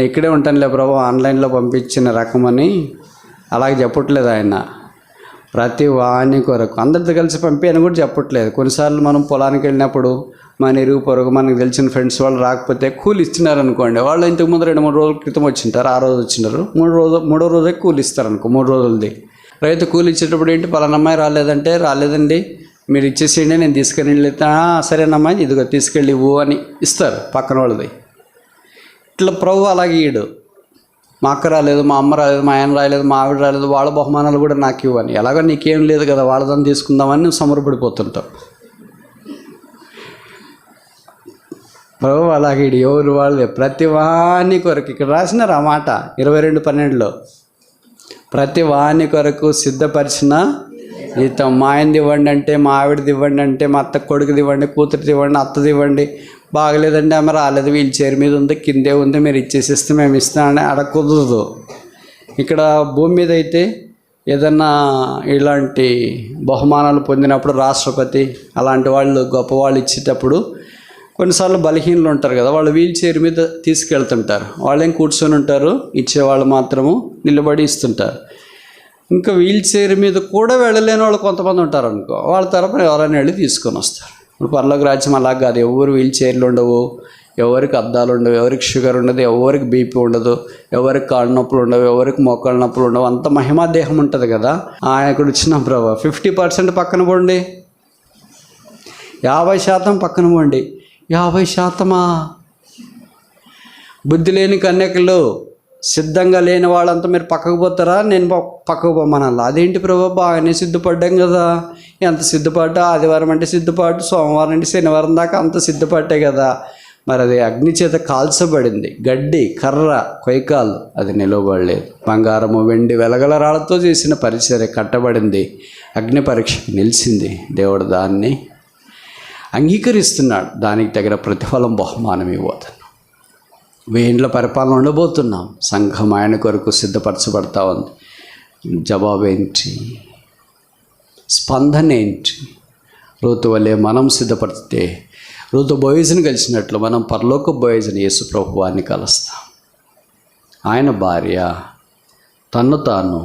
ఇక్కడే ఉంటానులే ప్రభు ఆన్లైన్లో పంపించిన రకమని అలాగే చెప్పట్లేదు ఆయన. ప్రతి వాణి కొరకు అందరితో కలిసి పంపి అని కూడా చెప్పట్లేదు. కొన్నిసార్లు మనం పొలానికి వెళ్ళినప్పుడు మన ఇరుగు పొరుగు మనకు తెలిసిన ఫ్రెండ్స్ వాళ్ళు రాకపోతే కూలి ఇస్తున్నారు అనుకోండి. వాళ్ళు ఇంతకుముందు 2-3 రోజుల క్రితం వచ్చింటారు, ఆ రోజు వచ్చినారు, మూడో రోజే కూలి ఇస్తారనుకో, 3 రోజులది. రైతు కూలి ఇచ్చేటప్పుడు ఏంటి, పలానా అమ్మాయి రాలేదంటే, రాలేదండి మీరు ఇచ్చేసేయండి నేను తీసుకొని వెళ్తా, సరేనమ్మా ఇదిగో తీసుకెళ్ళి ఇవ్వు అని ఇస్తారు పక్కన వాళ్ళది. ఇట్లా ప్రభు అలాగే ఇయ్యడు. మా అక్క రాలేదు, మా అమ్మ రాలేదు, మా ఆయన రాలేదు, మా ఆవిడ రాలేదు, వాళ్ళ బహుమానాలు కూడా నాకు ఇవ్వని. ఎలాగో నీకేం లేదు కదా వాళ్ళదని తీసుకుందామని నువ్వు సమరపడిపోతుంటావు. ప్రభు అలాగే ఎవరు వాళ్ళే ప్రతి వాణి కొరకు. ఇక్కడ రాసినారు ఆ మాట 22:12లో, ప్రతి వాణి కొరకు సిద్ధపరిచిన జీతం మా ఆయనది ఇవ్వండి అంటే, మా ఆవిడది ఇవ్వండి అంటే, మా అత్త కొడుకుది ఇవ్వండి, కూతురిది ఇవ్వండి, అత్తది ఇవ్వండి. బాగలేదండి ఆమె రాలేదు, వీల్ చైర్ మీద ఉంది, కిందే ఉంది, మీరు ఇచ్చేసిస్తే మేము ఇస్తామని అడ కుదరదు. ఇక్కడ భూమి మీద అయితే ఏదన్నా ఇలాంటి బహుమానాలు పొందినప్పుడు రాష్ట్రపతి అలాంటి వాళ్ళు గొప్పవాళ్ళు ఇచ్చేటప్పుడు కొన్నిసార్లు బలహీనలు ఉంటారు కదా, వాళ్ళు వీల్ చైర్ మీద తీసుకెళ్తుంటారు. వాళ్ళేం కూర్చొని ఉంటారు, ఇచ్చేవాళ్ళు మాత్రము నిలబడి ఇస్తుంటారు. ఇంకా వీల్ చైర్ మీద కూడా వెళ్ళలేని వాళ్ళు కొంతమంది ఉంటారు అనుకో, వాళ్ళ తరపున ఎవరైనా వెళ్ళి తీసుకొని వస్తారు. ఇప్పుడు పరలోక రాజ్యం అలా కాదు, ఎవరు వీల్ చైర్లు ఉండవు, ఎవరికి అద్దాలు ఉండవు, ఎవరికి షుగర్ ఉండదు, ఎవరికి బీపీ ఉండదు, ఎవరికి కాళ్ళ నొప్పులు ఉండవు, ఎవరికి మోకాళ్ళ నొప్పులు ఉండవు. అంత మహిమా దేహం ఉంటుంది కదా. ఆయన ఇక్కడ వచ్చిన ప్రభా 50% పక్కన పోండి, 50% పక్కన పోండి. 50%? బుద్ధి లేని కన్యకలు, సిద్ధంగా లేని వాళ్ళంతా మీరు పక్కకు పోతారా, నేను పక్కకు పోమనాలి. అదేంటి ప్రభా, బాగానే సిద్ధపడ్డాం కదా. ఎంత సిద్ధపాటు, ఆదివారం అంటే సిద్ధపాటు, సోమవారం అంటే శనివారం దాకా అంత సిద్ధపట్టే కదా. మరి అది అగ్ని చేత కాల్చబడింది, గడ్డి కర్ర కొయ్యకాలు అది నిలవబడలేదు. బంగారము వెండి వెలగల రాళ్ళతో చేసిన పరిచర్య కట్టబడింది, అగ్ని పరీక్షకు నిలిచింది. దేవుడు దాన్ని అంగీకరిస్తున్నాడు, దానికి తగిన ప్రతిఫలం బహుమానం ఇవ్వదు. 1000 ఏండ్ల పరిపాలన ఉండబోతున్నాం, సంఘం ఆయన కొరకు సిద్ధపరచబడతా ఉంది. జవాబు ఏంటి, స్పందన ఏంటి? రూతు వలె మనం సిద్ధపడితే, రూతు బోయజుని కలిసినట్లు మనం పరలోక బోయజుని యేసు ప్రభువాన్ని కలుస్తాం. ఆయన భార్య తన్ను తాను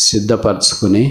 సిద్ధపరచుకుని